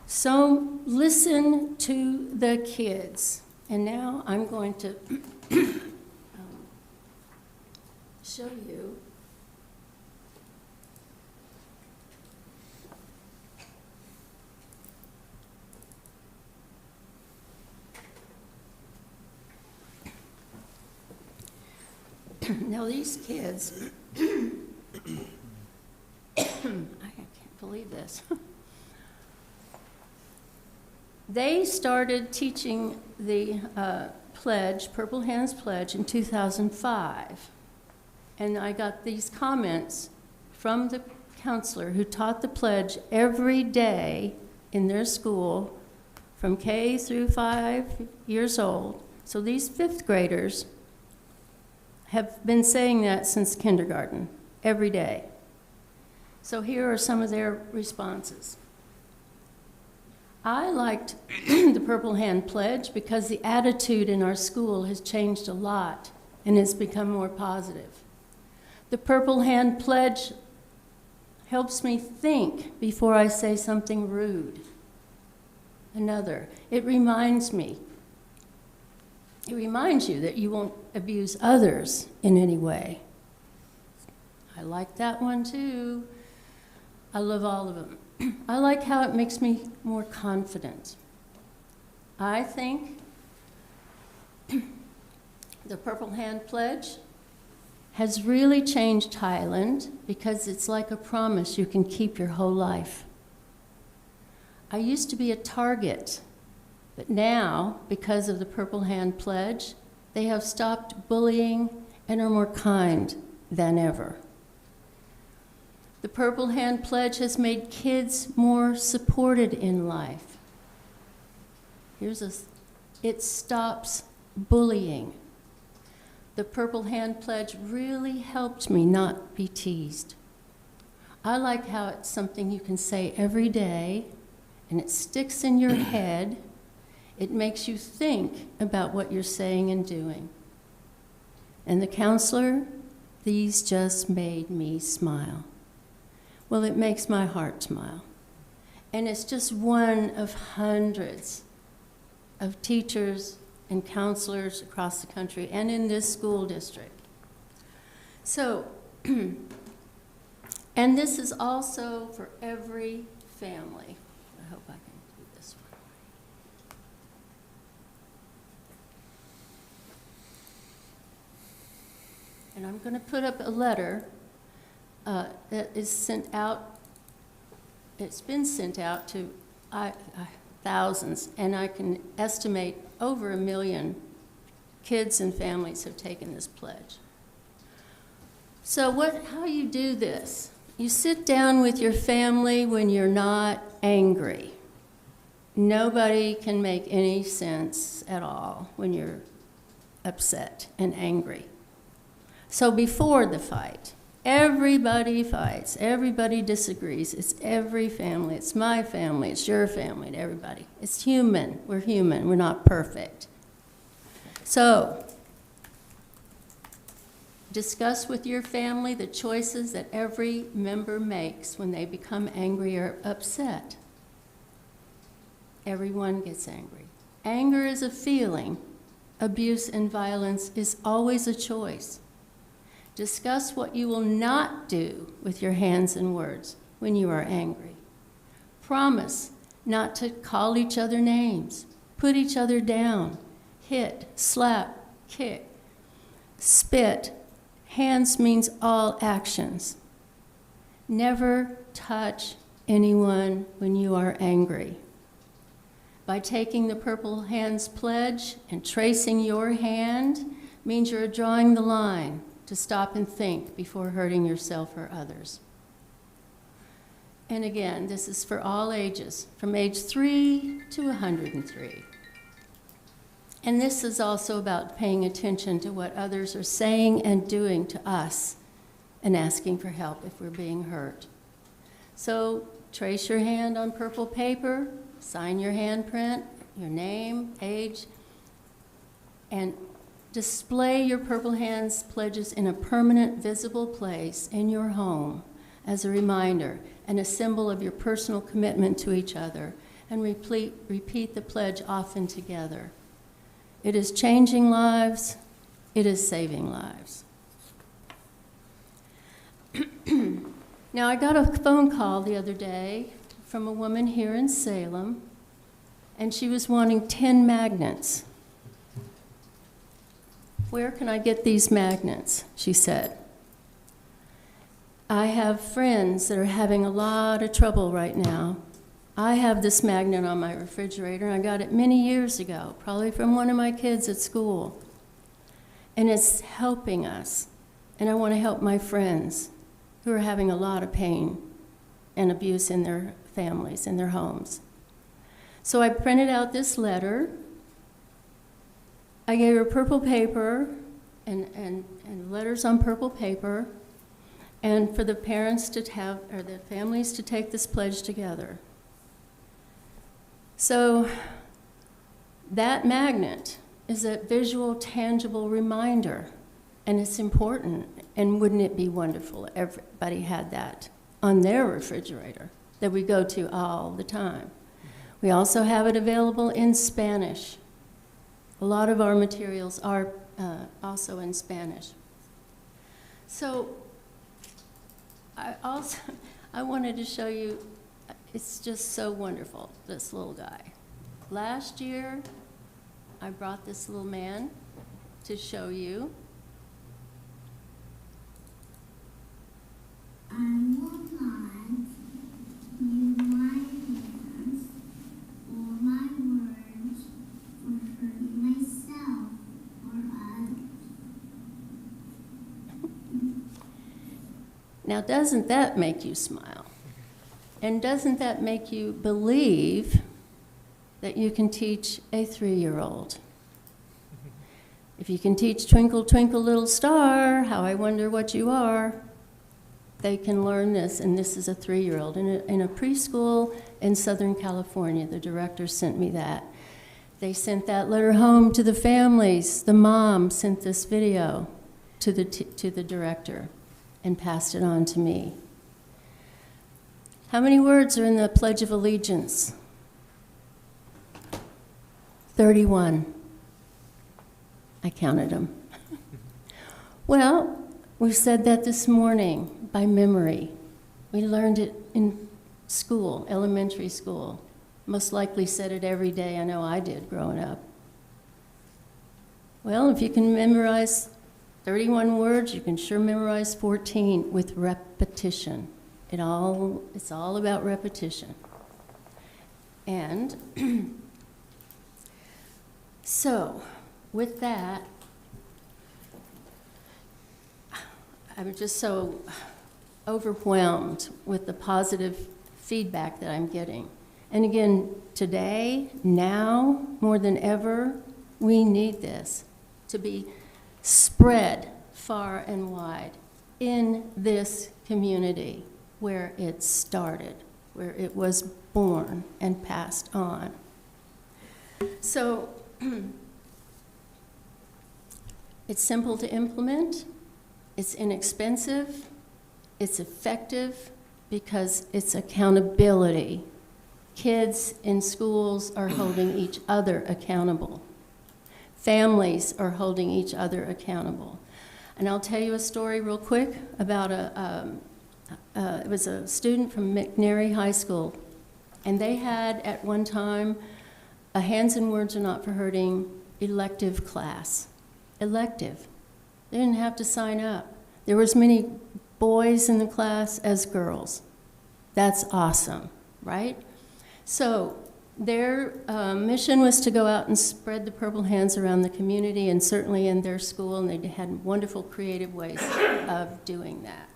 [SPEAKER 6] So listen to the kids. And now I'm going to show you now these kids I can't believe this. They started teaching the pledge, Purple Hands Pledge, in 2005. And I got these comments from the counselor who taught the pledge every day in their school from K through 5 years old. So these fifth graders have been saying that since kindergarten, every day. So here are some of their responses. I liked the Purple Hand Pledge because the attitude in our school has changed a lot and has become more positive. The Purple Hand Pledge helps me think before I say something rude. Another, it reminds you that you won't abuse others in any way. I like that one too. I love all of them. I like how it makes me more confident. I think the Purple Hand Pledge has really changed Highland because it's like a promise you can keep your whole life. I used to be a target, but now, because of the Purple Hand Pledge, they have stopped bullying and are more kind than ever. The Purple Hand Pledge has made kids more supported in life. It stops bullying. The Purple Hand Pledge really helped me not be teased. I like how it's something you can say every day, and it sticks in your head. It makes you think about what you're saying and doing. And the counselor, these just made me smile. Well, it makes my heart smile. And it's just one of hundreds of teachers and counselors across the country and in this school district. So, and this is also for every family. I hope I can do this one. And I'm going to put up a letter that is sent out. It's been sent out to thousands, and I can estimate over 1 million kids and families have taken this pledge. So how you do this? You sit down with your family when you're not angry. Nobody can make any sense at all when you're upset and angry. So before the fight, everybody fights, everybody disagrees. It's every family, it's my family, it's your family, it's everybody. It's human, we're not perfect. So, discuss with your family the choices that every member makes when they become angry or upset. Everyone gets angry. Anger is a feeling. Abuse and violence is always a choice. Discuss what you will not do with your hands and words when you are angry. Promise not to call each other names, put each other down, hit, slap, kick, spit. Hands means all actions. Never touch anyone when you are angry. By taking the Purple Hands Pledge and tracing your hand means you're drawing the line to stop and think before hurting yourself or others. And again, this is for all ages, from age 3 to 103. And this is also about paying attention to what others are saying and doing to us and asking for help if we're being hurt. So trace your hand on purple paper, sign your handprint, your name, age, and display your Purple Hands pledges in a permanent, visible place in your home as a reminder and a symbol of your personal commitment to each other, and repeat the pledge often together. It is changing lives. It is saving lives. Now, I got a phone call the other day from a woman here in Salem, and she was wanting 10 magnets. Where can I get these magnets? She said. I have friends that are having a lot of trouble right now. I have this magnet on my refrigerator, and I got it many years ago, probably from one of my kids at school. And it's helping us, and I want to help my friends who are having a lot of pain and abuse in their families, in their homes. So I printed out this letter. I gave her purple paper and letters on purple paper, and for the parents to have, or the families to take this pledge together. So that magnet is a visual, tangible reminder, and it's important. And wouldn't it be wonderful if everybody had that on their refrigerator that we go to all the time? We also have it available in Spanish. A lot of our materials are also in Spanish. So I wanted to show you, it's just so wonderful, this little guy. Last year, I brought this little man to show you.
[SPEAKER 7] I will not use my hands or my words for hurting myself or others.
[SPEAKER 6] Now, doesn't that make you smile? And doesn't that make you believe that you can teach a 3-year-old? If you can teach Twinkle, Twinkle, Little Star, how I wonder what you are, they can learn this, and this is a 3-year-old in a preschool in Southern California. The director sent me that. They sent that letter home to the families. The mom sent this video to the director and passed it on to me. How many words are in the Pledge of Allegiance? 31. I counted them. Well, we said that this morning by memory. We learned it in school, elementary school. Most likely said it every day. I know I did growing up. Well, if you can memorize 31 words, you can sure memorize 14 with repetition. It's all about repetition. And so, with that, I'm just so overwhelmed with the positive feedback that I'm getting. And again, today, now, more than ever, we need this to be spread far and wide in this community where it started, where it was born and passed on. So, it's simple to implement. It's inexpensive, it's effective, because it's accountability. Kids in schools are holding each other accountable. Families are holding each other accountable. And I'll tell you a story real quick about it was a student from McNary High School, and they had at one time a Hands and Words Are Not for Hurting elective class. Elective. They didn't have to sign up. There were as many boys in the class as girls. That's awesome, right? So their mission was to go out and spread the purple hands around the community and certainly in their school, and they had wonderful creative ways of doing that.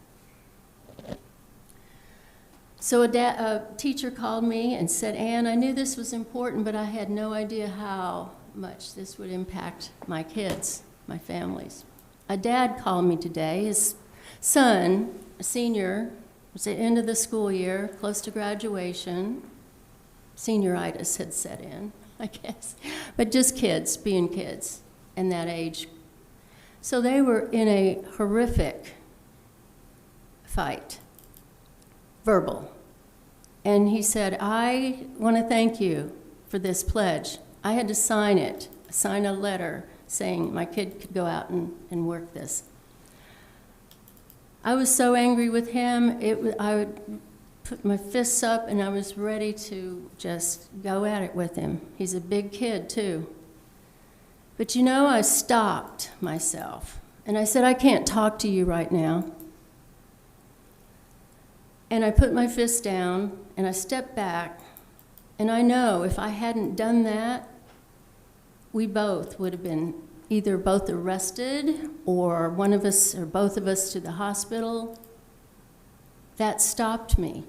[SPEAKER 6] So a teacher called me and said, Ann, I knew this was important, but I had no idea how much this would impact my kids, my families. A dad called me today. His son, a senior, was at the end of the school year, close to graduation. Senioritis had set in, I guess. But just kids being kids in that age. So they were in a horrific fight. Verbal. And he said, I want to thank you for this pledge. I had to sign it, sign a letter saying my kid could go out and work this. I was so angry with him, I would put my fists up and I was ready to just go at it with him. He's a big kid too. But you know, I stopped myself and I said, I can't talk to you right now. And I put my fist down and I stepped back, and I know if I hadn't done that, we both would have been either both arrested or one of us or both of us to the hospital. That stopped me.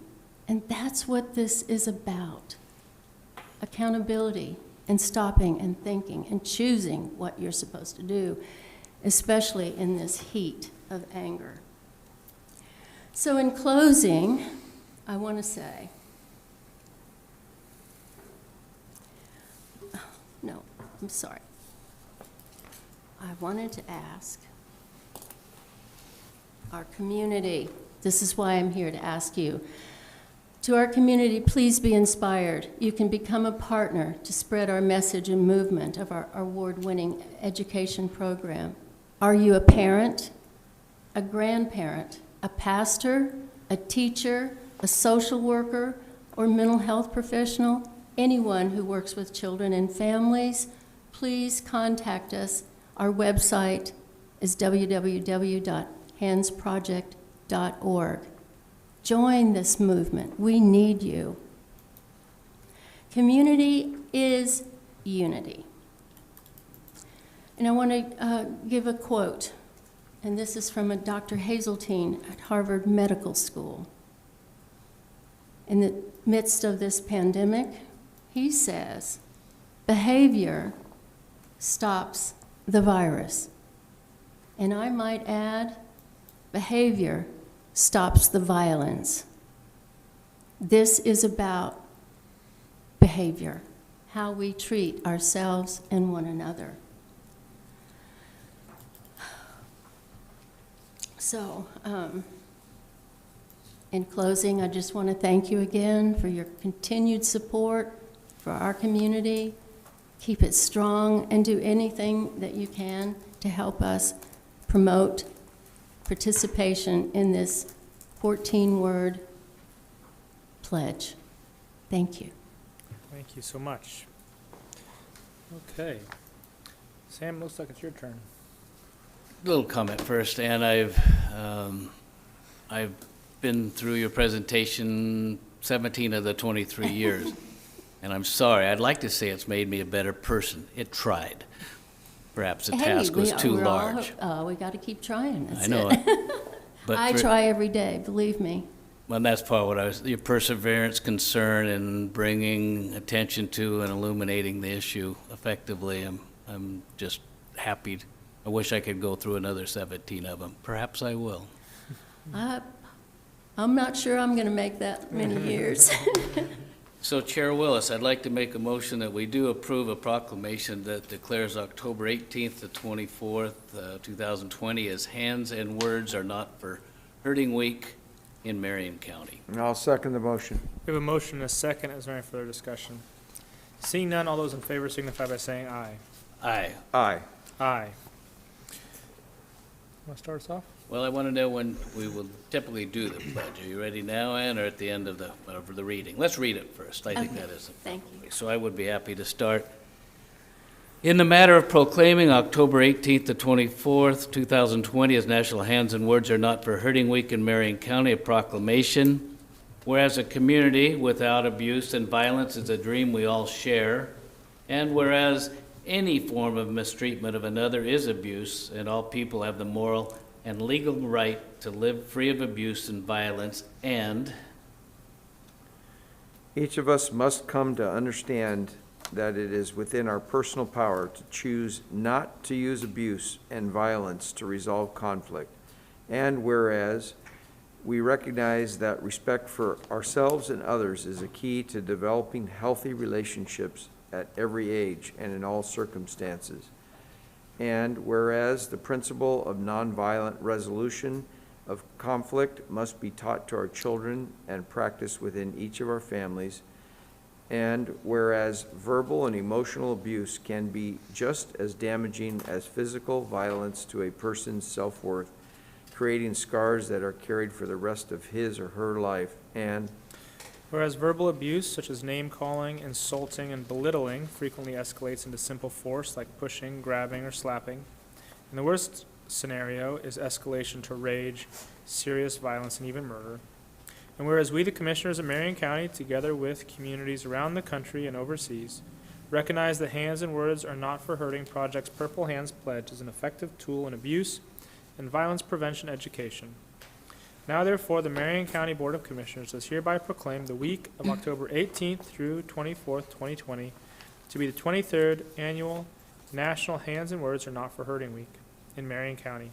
[SPEAKER 6] And that's what this is about. Accountability and stopping and thinking and choosing what you're supposed to do, especially in this heat of anger. So in closing, I want to say, no, I'm sorry. I wanted to ask our community, this is why I'm here to ask you, to our community, please be inspired. You can become a partner to spread our message and movement of our award-winning education program. Are you a parent, a grandparent, a pastor, a teacher, a social worker, or mental health professional? Anyone who works with children and families, please contact us. Our website is www.handsproject.org. Join this movement. We need you. Community is unity. And I want to give a quote, and this is from a Dr. Hazeltine at Harvard Medical School. In the midst of this pandemic, he says, behavior stops the virus. And I might add, behavior stops the violence. This is about behavior, how we treat ourselves and one another. So, in closing, I just want to thank you again for your continued support for our community. Keep it strong and do anything that you can to help us promote participation in this 14-word pledge. Thank you.
[SPEAKER 1] Thank you so much. Okay. Sam, looks like it's your turn.
[SPEAKER 3] Little comment first, and I've been through your presentation 17 of the 23 years, and I'm sorry. I'd like to say it's made me a better person. It tried. Perhaps the task was too large.
[SPEAKER 6] We got to keep trying. That's
[SPEAKER 3] I know
[SPEAKER 6] it.
[SPEAKER 3] But
[SPEAKER 6] I try every day, believe me.
[SPEAKER 3] Well, that's part of what I was, your perseverance, concern, and bringing attention to and illuminating the issue effectively. I'm just happy. I wish I could go through another 17 of them. Perhaps I will.
[SPEAKER 6] I'm not sure I'm going to make that many years.
[SPEAKER 3] So, Chair Willis, I'd like to make a motion that we do approve a proclamation that declares October 18th to 24th, 2020 as Hands and Words Are Not for Hurting Week in Marion County.
[SPEAKER 4] And I'll second the motion.
[SPEAKER 1] We have a motion and a second. Is there any further discussion? Seeing none, all those in favor signify by saying aye.
[SPEAKER 3] Aye.
[SPEAKER 4] Aye.
[SPEAKER 1] Aye. Want to start us off?
[SPEAKER 3] Well, I want to know when we will typically do the pledge. Are you ready now, Ann, or at the end of the reading? Let's read it first. I think
[SPEAKER 6] Okay.
[SPEAKER 3] that is.
[SPEAKER 6] Thank you.
[SPEAKER 3] So I would be happy to start. In the matter of proclaiming October 18th to 24th, 2020 as National Hands and Words Are Not for Hurting Week in Marion County, a proclamation. Whereas a community without abuse and violence is a dream we all share, and whereas any form of mistreatment of another is abuse, and all people have the moral and legal right to live free of abuse and violence, and
[SPEAKER 4] Each of us must come to understand that it is within our personal power to choose not to use abuse and violence to resolve conflict. And whereas we recognize that respect for ourselves and others is a key to developing healthy relationships at every age and in all circumstances. And whereas the principle of nonviolent resolution of conflict must be taught to our children and practiced within each of our families. And whereas verbal and emotional abuse can be just as damaging as physical violence to a person's self-worth, creating scars that are carried for the rest of his or her life. And
[SPEAKER 1] Whereas verbal abuse, such as name-calling, insulting, and belittling, frequently escalates into simple force like pushing, grabbing, or slapping. And the worst scenario is escalation to rage, serious violence, and even murder. And whereas we, the Commissioners of Marion County, together with communities around the country and overseas, recognize that Hands and Words Are Not for Hurting Project's Purple Hands Pledge is an effective tool in abuse and violence prevention education. Now therefore, the Marion County Board of Commissioners does hereby proclaim the week of October 18th through 24th, 2020 to be the 23rd Annual National Hands and Words Are Not for Hurting Week in Marion County,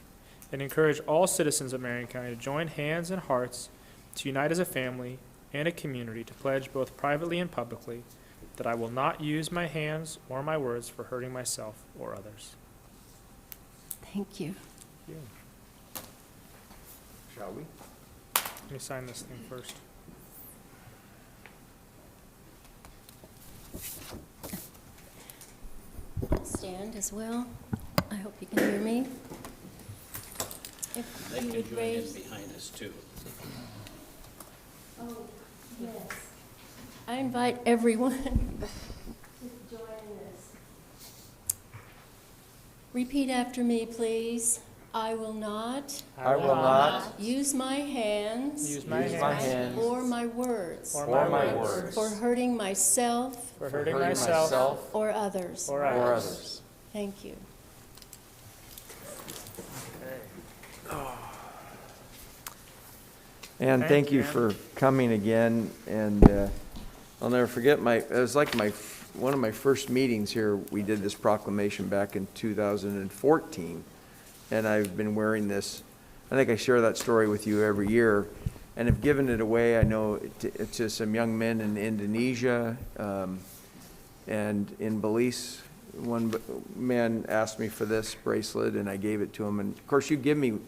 [SPEAKER 1] and encourage all citizens of Marion County to join hands and hearts to unite as a family and a community to pledge both privately and publicly that I will not use my hands or my words for hurting myself or others.
[SPEAKER 6] Thank you.
[SPEAKER 1] Thank you.
[SPEAKER 4] shall we?
[SPEAKER 1] Let me sign this thing first.
[SPEAKER 6] I'll stand as well. I hope you can hear me. If
[SPEAKER 3] they
[SPEAKER 6] you
[SPEAKER 3] can
[SPEAKER 6] would
[SPEAKER 3] join in
[SPEAKER 6] raise.
[SPEAKER 3] behind us too.
[SPEAKER 6] Oh, yes. I invite everyone to join this. Repeat after me, please. I will not
[SPEAKER 4] I will not
[SPEAKER 6] use my hands
[SPEAKER 1] Use my
[SPEAKER 4] use my
[SPEAKER 1] hands
[SPEAKER 4] hands
[SPEAKER 6] or my words
[SPEAKER 1] or
[SPEAKER 4] or
[SPEAKER 1] my
[SPEAKER 4] my
[SPEAKER 1] words
[SPEAKER 4] words
[SPEAKER 6] for hurting myself
[SPEAKER 1] for hurting
[SPEAKER 4] hurting
[SPEAKER 1] myself
[SPEAKER 6] or others.
[SPEAKER 1] or
[SPEAKER 4] or
[SPEAKER 1] others.
[SPEAKER 4] others.
[SPEAKER 6] Thank you.
[SPEAKER 4] And
[SPEAKER 1] Thank
[SPEAKER 4] thank
[SPEAKER 1] you,
[SPEAKER 4] you
[SPEAKER 1] Ann.
[SPEAKER 4] for coming again, and I'll never forget it was like one of my first meetings here. We did this proclamation back in 2014, and I've been wearing this. I think I share that story with you every year, and have given it away. I know to some young men in Indonesia, and in Belize. One man asked me for this bracelet, and I gave it to him. And of course, you give me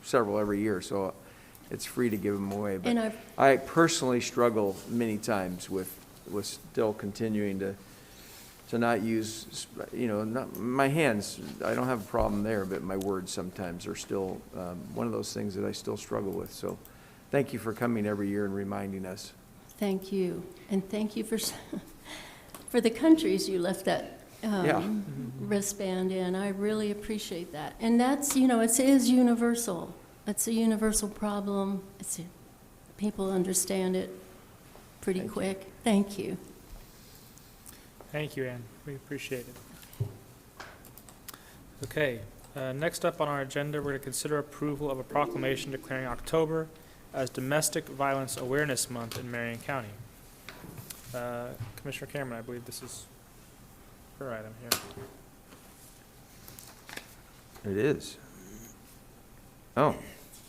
[SPEAKER 4] several every year, so it's free to give them away. But
[SPEAKER 6] And
[SPEAKER 4] I personally struggle many times with still continuing to not use, not my hands. I don't have a problem there, but my words sometimes are still one of those things that I still struggle with. So thank you for coming every year and reminding us.
[SPEAKER 6] thank you. And thank you for the countries you left that
[SPEAKER 4] Yeah.
[SPEAKER 6] wristband in. I really appreciate that. And that's, it is universal. It's a universal problem. People understand it pretty
[SPEAKER 4] Thank you.
[SPEAKER 6] quick. Thank you.
[SPEAKER 1] Thank you, Ann. We appreciate it. Okay, next up on our agenda, we're going to consider approval of a proclamation declaring October as Domestic Violence Awareness Month in Marion County. Commissioner Cameron, I believe this is her item here.
[SPEAKER 4] It is. Oh,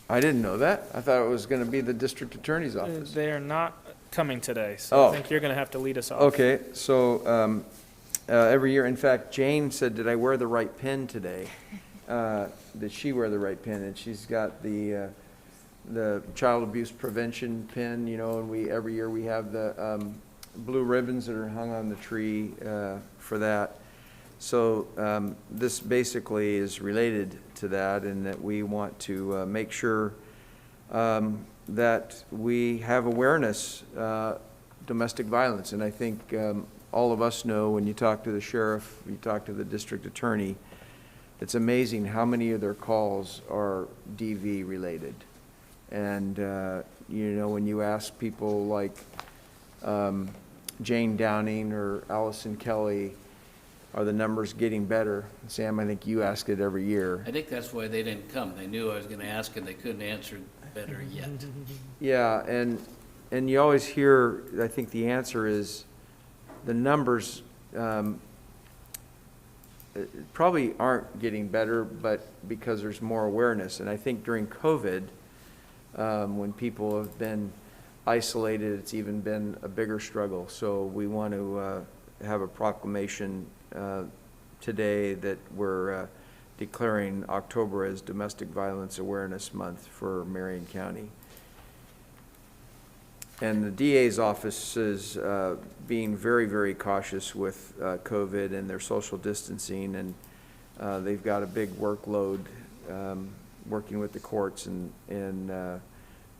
[SPEAKER 4] I didn't know that. I thought it was going to be the district attorney's office.
[SPEAKER 1] They are not coming today, so
[SPEAKER 4] Oh.
[SPEAKER 1] I think you're going to have to lead us off.
[SPEAKER 4] Okay, so every year, in fact, Jane said, did I wear the right pen today? Did she wear the right pen? And she's got the child abuse prevention pin, and every year we have the blue ribbons that are hung on the tree for that. So this basically is related to that, in that we want to make sure that we have awareness, domestic violence. And I think all of us know, when you talk to the sheriff, you talk to the district attorney, it's amazing how many of their calls are DV related. And, when you ask people like Jane Downing or Allison Kelly, are the numbers getting better? Sam, I think you ask it every year.
[SPEAKER 3] I think that's why they didn't come. They knew I was gonna ask and they couldn't answer better yet.
[SPEAKER 4] Yeah, and you always hear, I think the answer is, the numbers probably aren't getting better, but because there's more awareness. And I think during COVID, when people have been isolated, it's even been a bigger struggle. So we want to have a proclamation today that we're declaring October as Domestic Violence Awareness Month for Marion County. And the DA's office is being very, very cautious with COVID and their social distancing, and they've got a big workload working with the courts and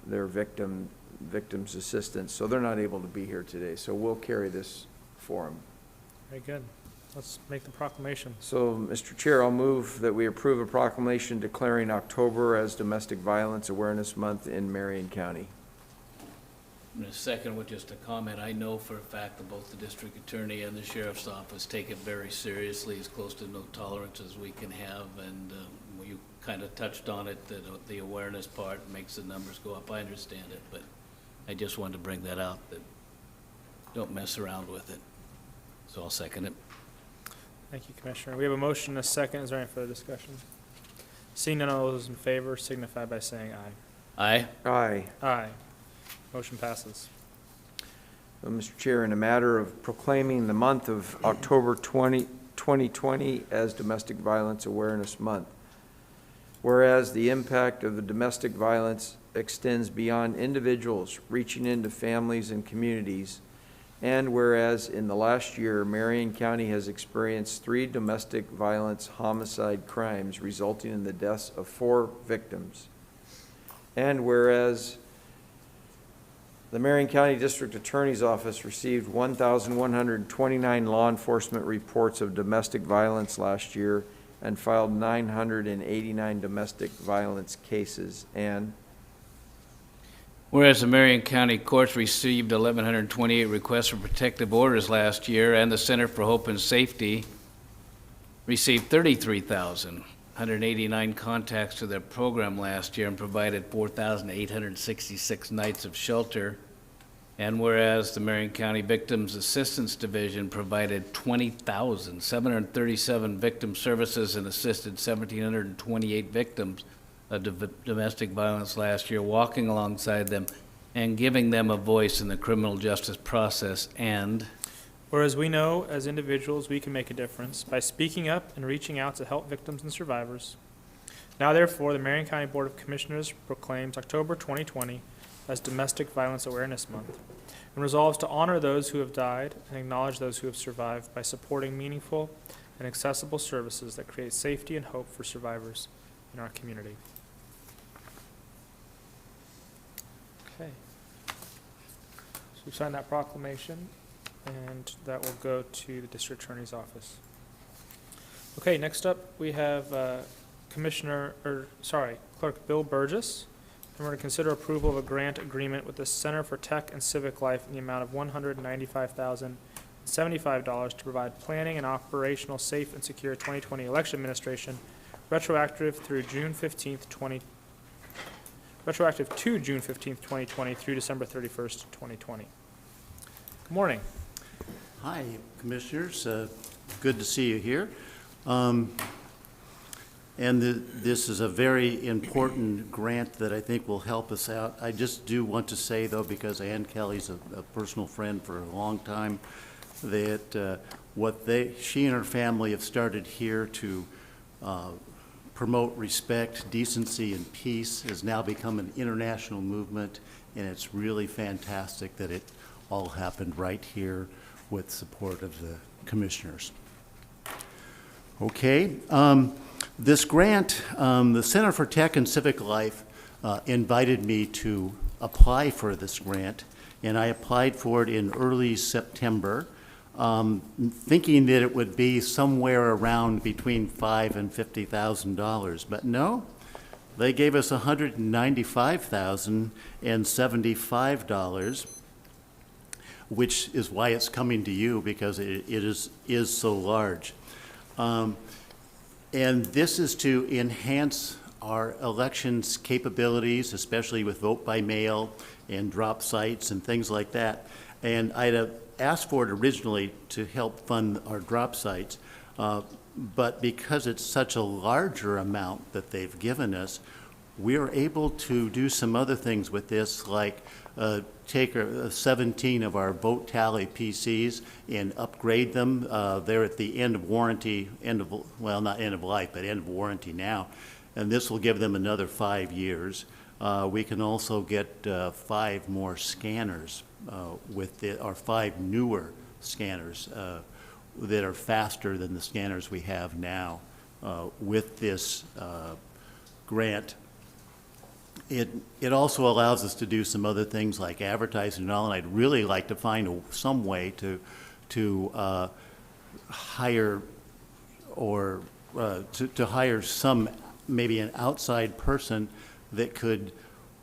[SPEAKER 4] their victims assistance, so they're not able to be here today. So we'll carry this for them.
[SPEAKER 1] Very good. Let's make the proclamation.
[SPEAKER 4] So, Mr. Chair, I'll move that we approve a proclamation declaring October as Domestic Violence Awareness Month in Marion County.
[SPEAKER 3] In a second, with just a comment, I know for a fact that both the district attorney and the sheriff's office take it very seriously, as close to no tolerance as we can have, and you kind of touched on it, that the awareness part makes the numbers go up. I understand it, but I just wanted to bring that out, that don't mess around with it. So I'll second it.
[SPEAKER 1] Thank you, Commissioner. We have a motion and a second. Is there any further discussion? Seeing none, all those in favor signify by saying aye.
[SPEAKER 3] Aye?
[SPEAKER 4] Aye.
[SPEAKER 1] Aye. Motion passes.
[SPEAKER 4] Mr. Chair, in a matter of proclaiming the month of October 2020 as Domestic Violence Awareness Month, whereas the impact of the domestic violence extends beyond individuals, reaching into families and communities, and whereas in the last year, Marion County has experienced 3 domestic violence homicide crimes resulting in the deaths of 4 victims, and whereas the Marion County District Attorney's Office received 1,129 law enforcement reports of domestic violence last year and filed 989 domestic violence cases. And
[SPEAKER 3] whereas the Marion County Courts received 1,128 requests for protective orders last year, and the Center for Hope and Safety received 33,189 contacts to their program last year and provided 4,866 nights of shelter. And whereas the Marion County Victims Assistance Division provided 20,737 victim services and assisted 1,728 victims of domestic violence last year, walking alongside them and giving them a voice in the criminal justice process. And
[SPEAKER 1] whereas we know as individuals we can make a difference by speaking up and reaching out to help victims and survivors. Now therefore, the Marion County Board of Commissioners proclaims October 2020 as Domestic Violence Awareness Month, and resolves to honor those who have died and acknowledge those who have survived by supporting meaningful and accessible services that create safety and hope for survivors in our community. Okay. So we've signed that proclamation, and that will go to the District Attorney's Office. Okay, next up we have Clerk Bill Burgess. And we're going to consider approval of a grant agreement with the Center for Tech and Civic Life in the amount of $195,075 to provide planning and operational safe and secure 2020 election administration retroactive to June 15th, 2020 through December 31st, 2020. Good morning.
[SPEAKER 8] Hi, Commissioners. Good to see you here. This is a very important grant that I think will help us out. I just do want to say, though, because Ann Kelly's a personal friend for a long time, that she and her family have started here to promote respect, decency, and peace has now become an international movement, and it's really fantastic that it all happened right here with support of the commissioners. Okay. This grant, the Center for Tech and Civic Life invited me to apply for this grant, and I applied for it in early September, thinking that it would be somewhere around between $5,000 and $50,000. But no, they gave us $195,075, which is why it's coming to you, because it is so large. And this is to enhance our elections capabilities, especially with vote by mail and drop sites and things like that. And I'd have asked for it originally to help fund our drop sites, but because it's such a larger amount that they've given us, we're able to do some other things with this, like take 17 of our vote tally PCs and upgrade them. They're at the end of warranty, well, not end of life, but end of warranty now. And this will give them another 5 years. We can also get 5 more scanners our 5 newer scanners that are faster than the scanners we have now with this grant. It also allows us to do some other things like advertising and all, and I'd really like to find some way to hire or to hire maybe an outside person that could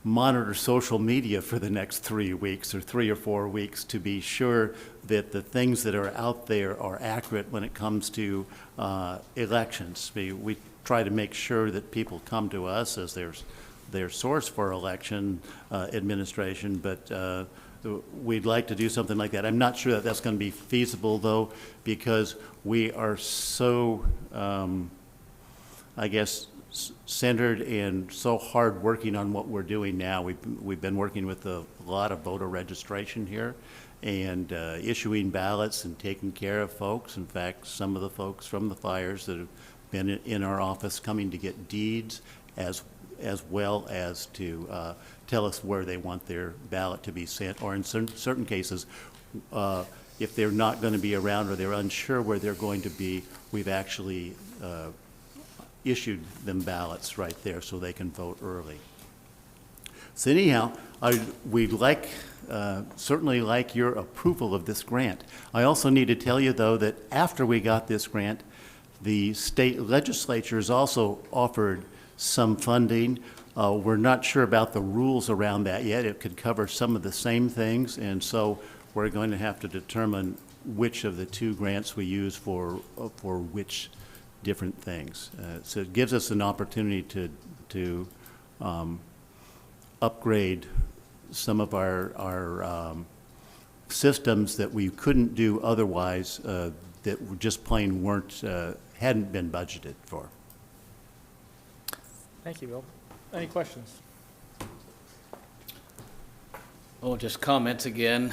[SPEAKER 8] monitor social media for the next 3 weeks or 3 or 4 weeks to be sure that the things that are out there are accurate when it comes to elections. We try to make sure that people come to us as their source for election administration, but we'd like to do something like that. I'm not sure that that's going to be feasible, though, because we are so, I guess, centered and so hard working on what we're doing now. We've been working with a lot of voter registration here and issuing ballots and taking care of folks. In fact, some of the folks from the fires that have been in our office coming to get deeds as well as to tell us where they want their ballot to be sent, or in certain cases, if they're not going to be around or they're unsure where they're going to be, we've actually issued them ballots right there so they can vote early. So anyhow, we'd certainly like your approval of this grant. I also need to tell you, though, that after we got this grant, the state legislatures also offered some funding. We're not sure about the rules around that yet. It could cover some of the same things, and so we're going to have to determine which of the 2 grants we use for which different things. So it gives us an opportunity to upgrade some of our systems that we couldn't do otherwise, that just plain hadn't been budgeted for.
[SPEAKER 1] Thank you, Bill. Any questions?
[SPEAKER 3] Oh, just comments again.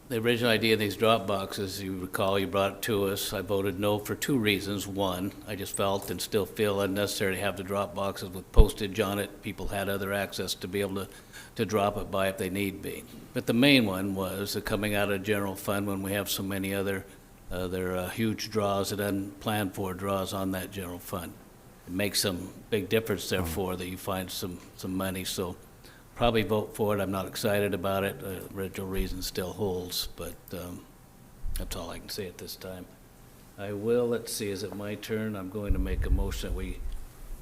[SPEAKER 3] The original idea of these drop boxes, you recall, you brought it to us. I voted no for 2 reasons. One, I just felt and still feel unnecessary to have the drop boxes with postage on it. People had other access to be able to drop it by if they need be. But the main one was coming out of general fund when we have so many other huge draws and unplanned for draws on that general fund. It makes some big difference, therefore, that you find some money. So probably vote for it. I'm not excited about it. The original reason still holds, but that's all I can say at this time. I will, let's see, is it my turn? I'm going to make a motion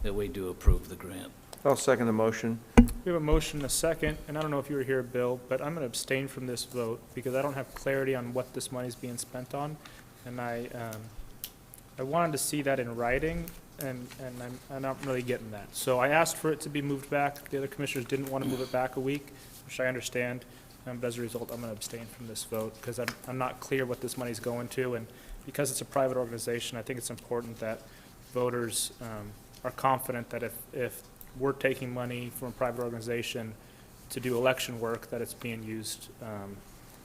[SPEAKER 3] that we do approve the grant.
[SPEAKER 4] I'll second the motion.
[SPEAKER 1] We have a motion and a second, and I don't know if you were here, Bill, but I'm going to abstain from this vote because I don't have clarity on what this money is being spent on, and I wanted to see that in writing, and I'm not really getting that. So I asked for it to be moved back. The other commissioners didn't want to move it back a week, which I understand, but as a result, I'm going to abstain from this vote because I'm not clear what this money is going to, and because it's a private organization, I think it's important that voters are confident that if we're taking money from a private organization to do election work, that it's being used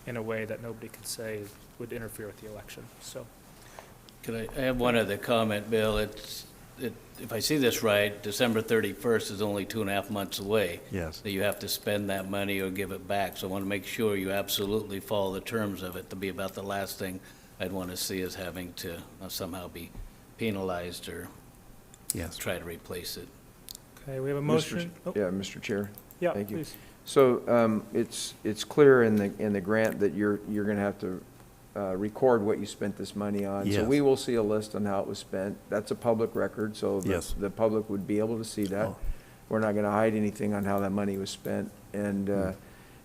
[SPEAKER 1] in a way that nobody could say would interfere with the election. So,
[SPEAKER 3] I have one other comment, Bill. If I see this right, December 31st is only 2.5 months away.
[SPEAKER 8] Yes.
[SPEAKER 3] That you have to spend that money or give it back. So I want to make sure you absolutely follow the terms of it. To be about the last thing I'd want to see is having to somehow be penalized or
[SPEAKER 8] Yes.
[SPEAKER 3] try to replace it.
[SPEAKER 1] Okay, we have a motion. Oh,
[SPEAKER 4] Yeah, Mr. Chair.
[SPEAKER 1] yeah,
[SPEAKER 4] thank you.
[SPEAKER 1] please.
[SPEAKER 4] So it's clear in the grant that you're going to have to record what you spent this money on. So
[SPEAKER 8] Yes.
[SPEAKER 4] we will see a list on how it was spent. That's a public record, so
[SPEAKER 8] Yes.
[SPEAKER 4] the public would be able to see that.
[SPEAKER 8] Oh.
[SPEAKER 4] We're not going to hide anything on how that money was spent. And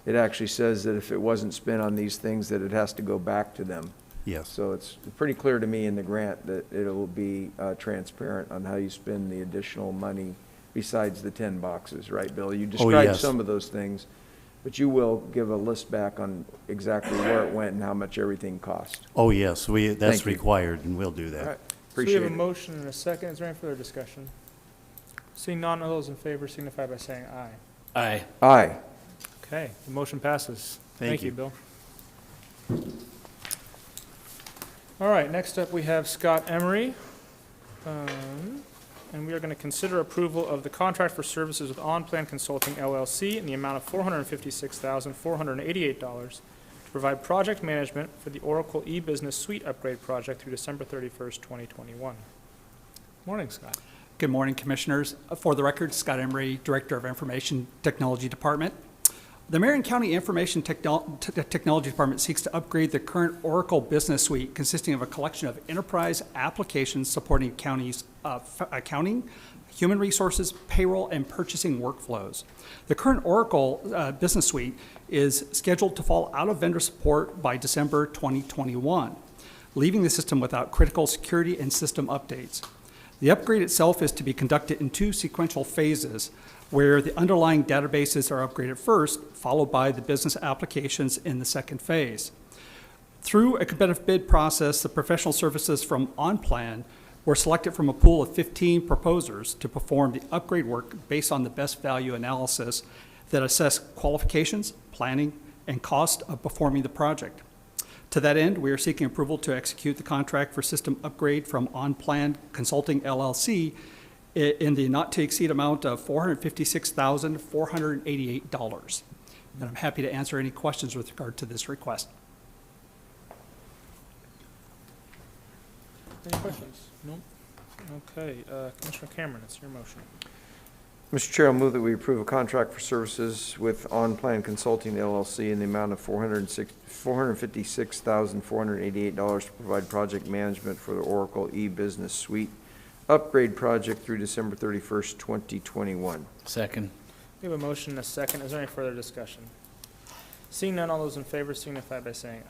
[SPEAKER 4] it actually says that if it wasn't spent on these things, that it has to go back to them.
[SPEAKER 8] Yes.
[SPEAKER 4] So it's pretty clear to me in the grant that it'll be transparent on how you spend the additional money besides the 10 boxes, right, Bill? You described
[SPEAKER 8] yes.
[SPEAKER 4] some of those things, but you will give a list back on exactly where it went and how much everything cost.
[SPEAKER 8] Oh, yes, that's
[SPEAKER 4] Thank you.
[SPEAKER 8] required, and we'll do that.
[SPEAKER 4] All right,
[SPEAKER 1] So we
[SPEAKER 4] appreciate
[SPEAKER 1] have a
[SPEAKER 4] it.
[SPEAKER 1] motion and a second. Is there any further discussion? Seeing none, all those in favor signify by saying aye.
[SPEAKER 3] Aye.
[SPEAKER 4] Aye.
[SPEAKER 1] Okay, the motion passes.
[SPEAKER 8] Thank
[SPEAKER 1] you,
[SPEAKER 8] you.
[SPEAKER 1] Bill. All right, next up, we have Scott Emery. And we are going to consider approval of the contract for services with On-Plan Consulting LLC in the amount of $456,488 to provide project management for the Oracle e-business suite upgrade project through December 31st, 2021. Morning, Scott.
[SPEAKER 9] Good morning, Commissioners. For the record, Scott Emery, Director of Information Technology Department. The Marion County Information Technology Department seeks to upgrade the current Oracle Business Suite, consisting of a collection of enterprise applications supporting counties' accounting, human resources, payroll, and purchasing workflows. The current Oracle Business Suite is scheduled to fall out of vendor support by December 2021, leaving the system without critical security and system updates. The upgrade itself is to be conducted in 2 sequential phases, where the underlying databases are upgraded first, followed by the business applications in the second phase. Through a competitive bid process, the professional services from On-Plan were selected from a pool of 15 proposers to perform the upgrade work based on the best value analysis that assess qualifications, planning, and cost of performing the project. To that end, we are seeking approval to execute the contract for system upgrade from On-Plan Consulting LLC in the not-to-exceed amount of $456,488. And I'm happy to answer any questions with regard to this request.
[SPEAKER 1] Any questions? No? Okay, Commissioner Cameron, it's your motion.
[SPEAKER 4] Mr. Chair, I'll move that we approve a contract for services with On-Plan Consulting LLC in the amount of $456,488 to provide project management for the Oracle e-business suite upgrade project through December 31st, 2021.
[SPEAKER 3] Second.
[SPEAKER 1] We have a motion and a second. Is there any further discussion? Seeing none, all those in favor signify by saying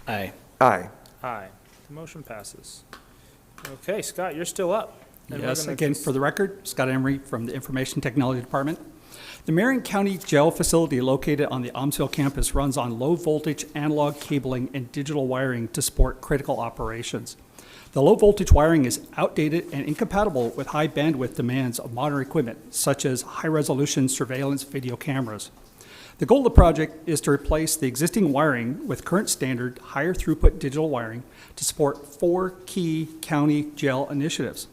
[SPEAKER 1] aye.
[SPEAKER 3] Aye.
[SPEAKER 4] Aye.
[SPEAKER 1] Aye. The motion passes. Okay, Scott, you're still up. And we're
[SPEAKER 9] Yes,
[SPEAKER 1] gonna
[SPEAKER 9] again, for the record, Scott Emery from the Information Technology Department. The Marion County Jail facility located on the Amsoil campus runs on low-voltage analog cabling and digital wiring to support critical operations. The low-voltage wiring is outdated and incompatible with high bandwidth demands of modern equipment, such as high-resolution surveillance video cameras. The goal of the project is to replace the existing wiring with current standard, higher throughput digital wiring to support 4 key county jail initiatives,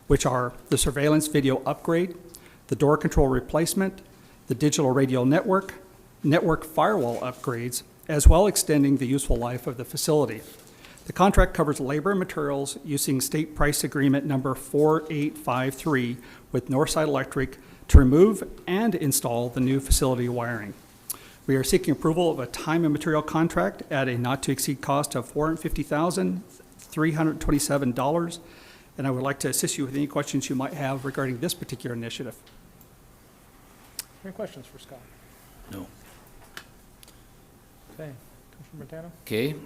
[SPEAKER 9] which are the surveillance video upgrade, the door control replacement, the digital radio network, network firewall upgrades, as well extending the useful life of the facility. The contract covers labor and materials using state price agreement number 4853 with Northside Electric to remove and install the new facility wiring. We are seeking approval of a time and material contract at a not-to-exceed cost of $450,327, and I would like to assist you with any questions you might have regarding this particular initiative.
[SPEAKER 1] Any questions for Scott?
[SPEAKER 3] No.
[SPEAKER 1] Okay, Commissioner Montano?
[SPEAKER 3] Okay,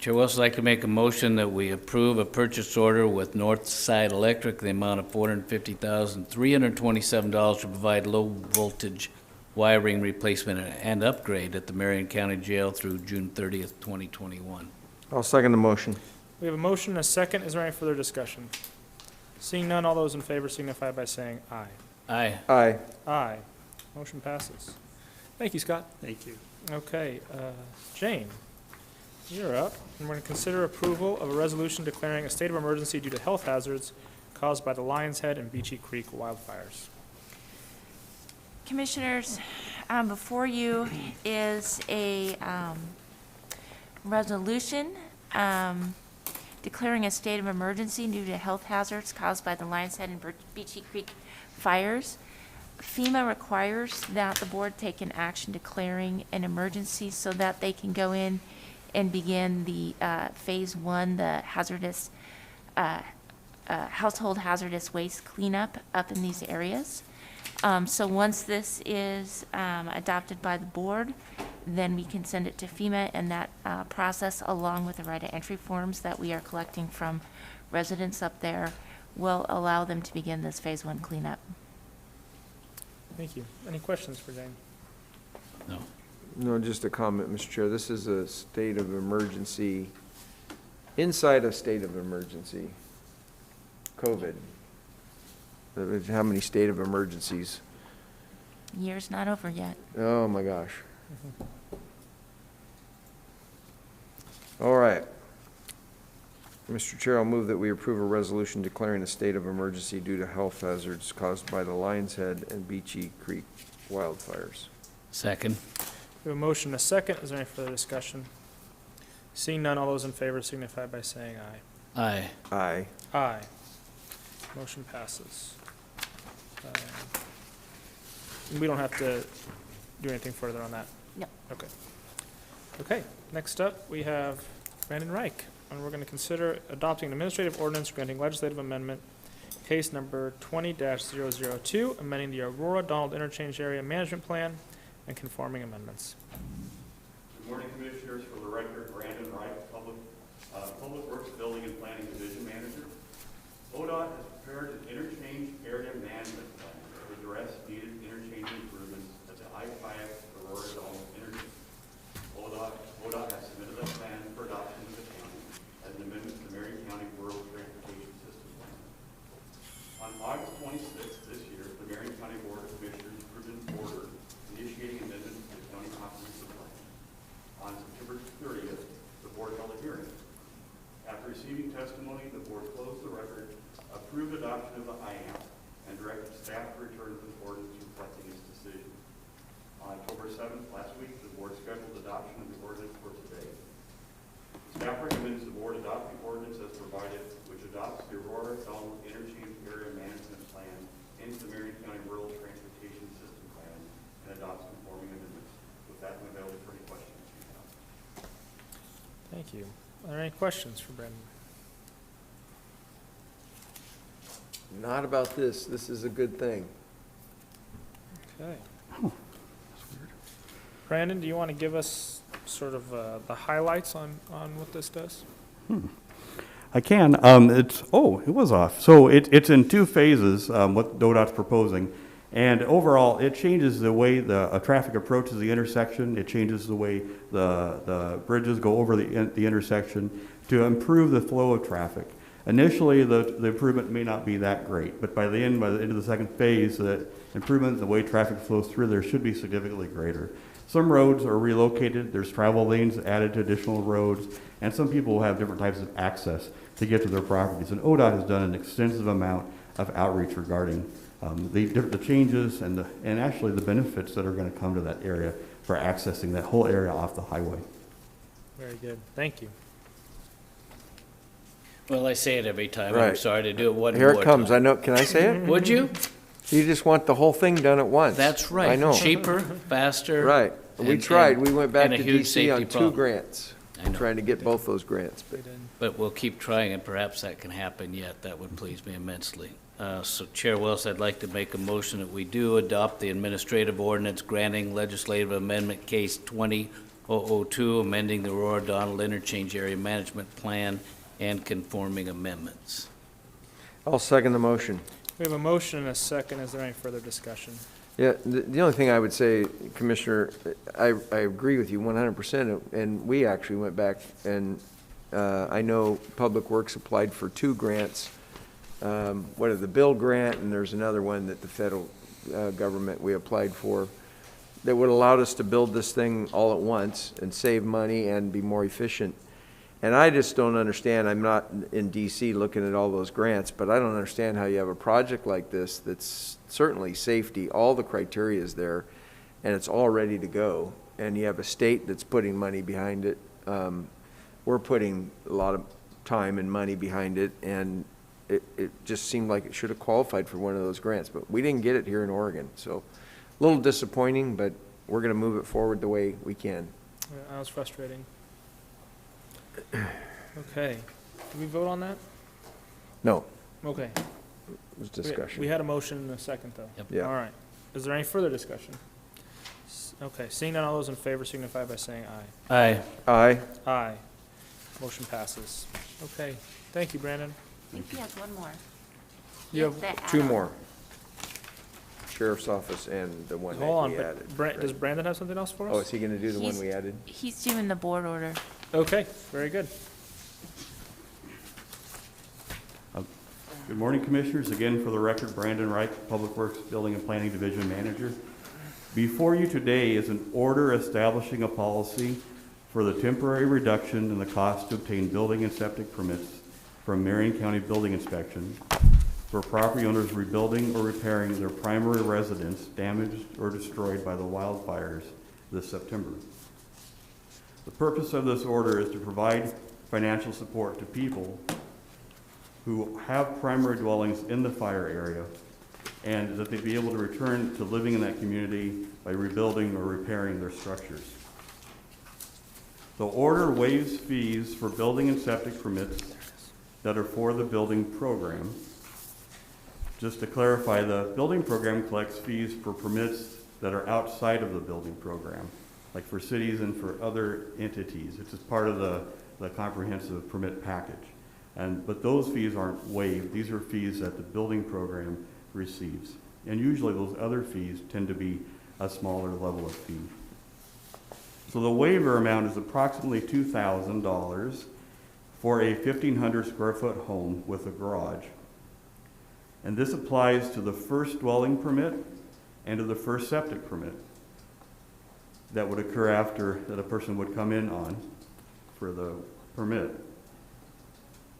[SPEAKER 3] Chair would also like to make a motion that we approve a purchase order with Northside Electric, the amount of $450,327 to provide low-voltage wiring replacement and upgrade at the Marion County Jail through June 30th, 2021.
[SPEAKER 4] I'll second the motion.
[SPEAKER 1] We have a motion and a second. Is there any further discussion? Seeing none, all those in favor signify by saying aye.
[SPEAKER 3] Aye.
[SPEAKER 4] Aye.
[SPEAKER 1] Aye. Motion passes. Thank you, Scott.
[SPEAKER 9] Thank you.
[SPEAKER 1] Okay, Jane, you're up. And we're going to consider approval of a resolution declaring a state of emergency due to health hazards caused by the Lions Head and Beachy Creek wildfires.
[SPEAKER 10] Commissioners, before you is a resolution declaring a state of emergency due to health hazards caused by the Lions Head and Beachy Creek fires. FEMA requires that the board take an action declaring an emergency so that they can go in and begin the phase one, the hazardous, household hazardous waste cleanup up in these areas. So once this is adopted by the board, then we can send it to FEMA, and that process, along with the right of entry forms that we are collecting from residents up there, will allow them to begin this phase one cleanup.
[SPEAKER 1] Thank you. Any questions for Jane?
[SPEAKER 3] No.
[SPEAKER 4] No, just a comment, Mr. Chair. This is a state of emergency, inside a state of emergency, COVID. How many state of emergencies?
[SPEAKER 10] Year's not over yet.
[SPEAKER 4] Oh, my gosh. All right. Mr. Chair, I'll move that we approve a resolution declaring a state of emergency due to health hazards caused by the Lions Head and Beachy Creek wildfires.
[SPEAKER 3] Second.
[SPEAKER 1] We have a motion and a second. Is there any further discussion? Seeing none, all those in favor signify by saying aye.
[SPEAKER 3] Aye.
[SPEAKER 4] Aye.
[SPEAKER 1] Aye. Motion passes. We don't have to do anything further on that?
[SPEAKER 10] No.
[SPEAKER 1] Okay. Okay, next up, we have Brandon Reich, and we're going to consider adopting an administrative ordinance granting legislative amendment, case number 20-002, amending the Aurora Donald Interchange Area Management Plan and conforming amendments.
[SPEAKER 11] Good morning, Commissioners. For the record, Brandon Wright, Public Works Building and Planning Division Manager. ODOT has prepared an interchange area management plan to address needed interchange improvements at the I-5 Aurora Donald interchange. ODOT has submitted a plan for adoption to the county as an amendment to the Marion County Rural Transportation System Plan. On August 26th this year, the Marion County Board of Commissioners approved an order initiating amendments to the county comprehensive plan. On September 30th, the board held a hearing. After receiving testimony, the board closed the record, approved adoption of the IAMP, and directed staff to return to the ordinance reflecting its decision. On October 7th, last week, the board scheduled adoption of the ordinance for today. Staff recommends the board adopt the ordinance as provided, which adopts the Aurora Donald Interchange Area Management Plan into the Marion County Rural Transportation System Plan and adopts conforming amendments. With that, I'm available for any questions you have.
[SPEAKER 1] Thank you. Are there any questions for Brandon?
[SPEAKER 4] Not about this. This is a good thing.
[SPEAKER 1] Okay. Brandon, do you want to give us sort of the highlights on what this does?
[SPEAKER 11] I can. It was off. So it's in two phases, what DODOT's proposing. And overall, it changes the way the traffic approaches the intersection. It changes the way the bridges go over the intersection to improve the flow of traffic. Initially, the improvement may not be that great, but by the end of the second phase, the improvement in the way traffic flows through there should be significantly greater. Some roads are relocated, there's travel lanes added to additional roads, and some people will have different types of access to get to their properties. And ODOT has done an extensive amount of outreach regarding the changes and actually the benefits that are going to come to that area for accessing that whole area off the highway.
[SPEAKER 1] Very good. Thank you.
[SPEAKER 3] Well, I say it every time. I'm
[SPEAKER 4] Right.
[SPEAKER 3] sorry to do it one more
[SPEAKER 4] Here
[SPEAKER 3] time.
[SPEAKER 4] it comes. I know. Can I say it?
[SPEAKER 3] Would you?
[SPEAKER 4] You just want the whole thing done at once.
[SPEAKER 3] That's right.
[SPEAKER 4] I know.
[SPEAKER 3] Cheaper, faster.
[SPEAKER 4] Right. We
[SPEAKER 3] and-
[SPEAKER 4] tried.
[SPEAKER 3] and-
[SPEAKER 4] We went back
[SPEAKER 3] and a
[SPEAKER 4] to
[SPEAKER 3] huge
[SPEAKER 4] DC on
[SPEAKER 3] safety
[SPEAKER 4] 2
[SPEAKER 3] problem.
[SPEAKER 4] grants,
[SPEAKER 3] I know.
[SPEAKER 4] trying to get both those grants. But
[SPEAKER 3] But we'll keep trying, and perhaps that can happen yet. That would please me immensely. So Chair Wells, I'd like to make a motion that we do adopt the administrative ordinance granting legislative amendment case 20-002, amending the Aurora Donald Interchange Area Management Plan and conforming amendments.
[SPEAKER 4] I'll second the motion.
[SPEAKER 1] We have a motion and a second. Is there any further discussion?
[SPEAKER 4] Yeah, the only thing I would say, Commissioner, I agree with you 100%, and we actually went back and I know Public Works applied for 2 grants. What are the Bill grant, and there's another one that the federal government we applied for that would allow us to build this thing all at once and save money and be more efficient. And I just don't understand, I'm not in DC looking at all those grants, but I don't understand how you have a project like this that's certainly safety, all the criteria is there, and it's all ready to go. And you have a state that's putting money behind it. We're putting a lot of time and money behind it, and it just seemed like it should have qualified for one of those grants, but we didn't get it here in Oregon. So a little disappointing, but we're going to move it forward the way we can.
[SPEAKER 1] Yeah, that was frustrating. Okay, did we vote on that?
[SPEAKER 4] No,
[SPEAKER 1] Okay.
[SPEAKER 4] it was discussion.
[SPEAKER 1] We had a motion and a second, though.
[SPEAKER 3] Yep.
[SPEAKER 4] Yeah.
[SPEAKER 1] All right. Is there any further discussion? Okay, seeing none, all those in favor signify by saying aye.
[SPEAKER 3] Aye.
[SPEAKER 4] Aye.
[SPEAKER 1] Aye. Motion passes. Okay, thank you, Brandon.
[SPEAKER 10] I think he has one more.
[SPEAKER 1] You
[SPEAKER 10] It's
[SPEAKER 1] have
[SPEAKER 10] the
[SPEAKER 4] Two
[SPEAKER 10] add-on.
[SPEAKER 4] more. Sheriff's Office and the one that
[SPEAKER 1] Hold on,
[SPEAKER 4] we
[SPEAKER 1] but
[SPEAKER 4] added.
[SPEAKER 1] does Brandon have something else for us?
[SPEAKER 4] Oh, is he going to do the one
[SPEAKER 10] He's-
[SPEAKER 4] we added?
[SPEAKER 10] He's doing the board order.
[SPEAKER 1] Okay, very good.
[SPEAKER 11] Good morning, Commissioners. Again, for the record, Brandon Wright, Public Works Building and Planning Division Manager. Before you today is an order establishing a policy for the temporary reduction in the cost to obtain building and septic permits from Marion County Building Inspection for property owners rebuilding or repairing their primary residence damaged or destroyed by the wildfires this September. The purpose of this order is to provide financial support to people who have primary dwellings in the fire area, and that they be able to return to living in that community by rebuilding or repairing their structures. The order waives fees for building and septic permits that are for the building program. Just to clarify, the building program collects fees for permits that are outside of the building program, like for cities and for other entities. It's just part of the comprehensive permit package. But those fees aren't waived. These are fees that the building program receives. And usually those other fees tend to be a smaller level of fee. So the waiver amount is approximately $2,000 for a 1,500 square foot home with a garage. And this applies to the first dwelling permit and to the first septic permit that would occur after that a person would come in on for the permit.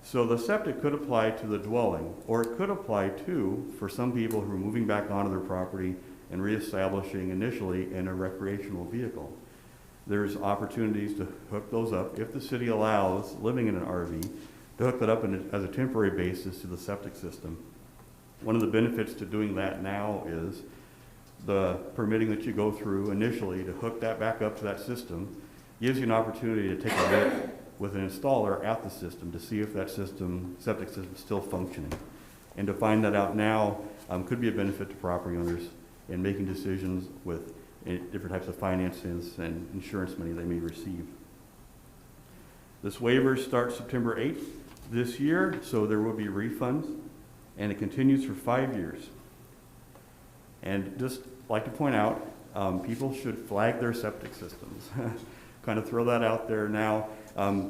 [SPEAKER 11] So the septic could apply to the dwelling, or it could apply to, for some people who are moving back onto their property and reestablishing initially in a recreational vehicle. There's opportunities to hook those up, if the city allows living in an RV, to hook that up as a temporary basis to the septic system. One of the benefits to doing that now is the permitting that you go through initially to hook that back up to that system gives you an opportunity to take a look with an installer at the system to see if that septic system is still functioning. And to find that out now could be a benefit to property owners in making decisions with different types of finances and insurance money they may receive. This waiver starts September 8th this year, so there will be refunds, and it continues for 5 years. And just like to point out, people should flag their septic systems. Kind of throw that out there now.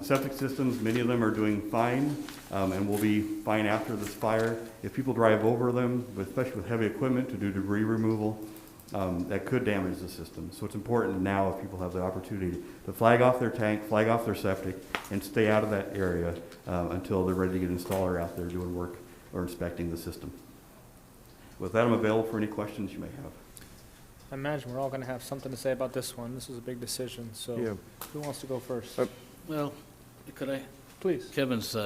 [SPEAKER 11] Septic systems, many of them are doing fine and will be fine after this fire. If people drive over them, especially with heavy equipment to do debris removal, that could damage the system. So it's important now if people have the opportunity to flag off their tank, flag off their septic, and stay out of that area until they're ready to get an installer out there doing work or inspecting the system. With that, I'm available for any questions you may have.
[SPEAKER 1] I imagine we're all going to have something to say about this one. This is a big decision, so
[SPEAKER 4] Yeah.
[SPEAKER 1] who wants to go first?
[SPEAKER 3] Well, could I?
[SPEAKER 1] Please.
[SPEAKER 3] Kevin's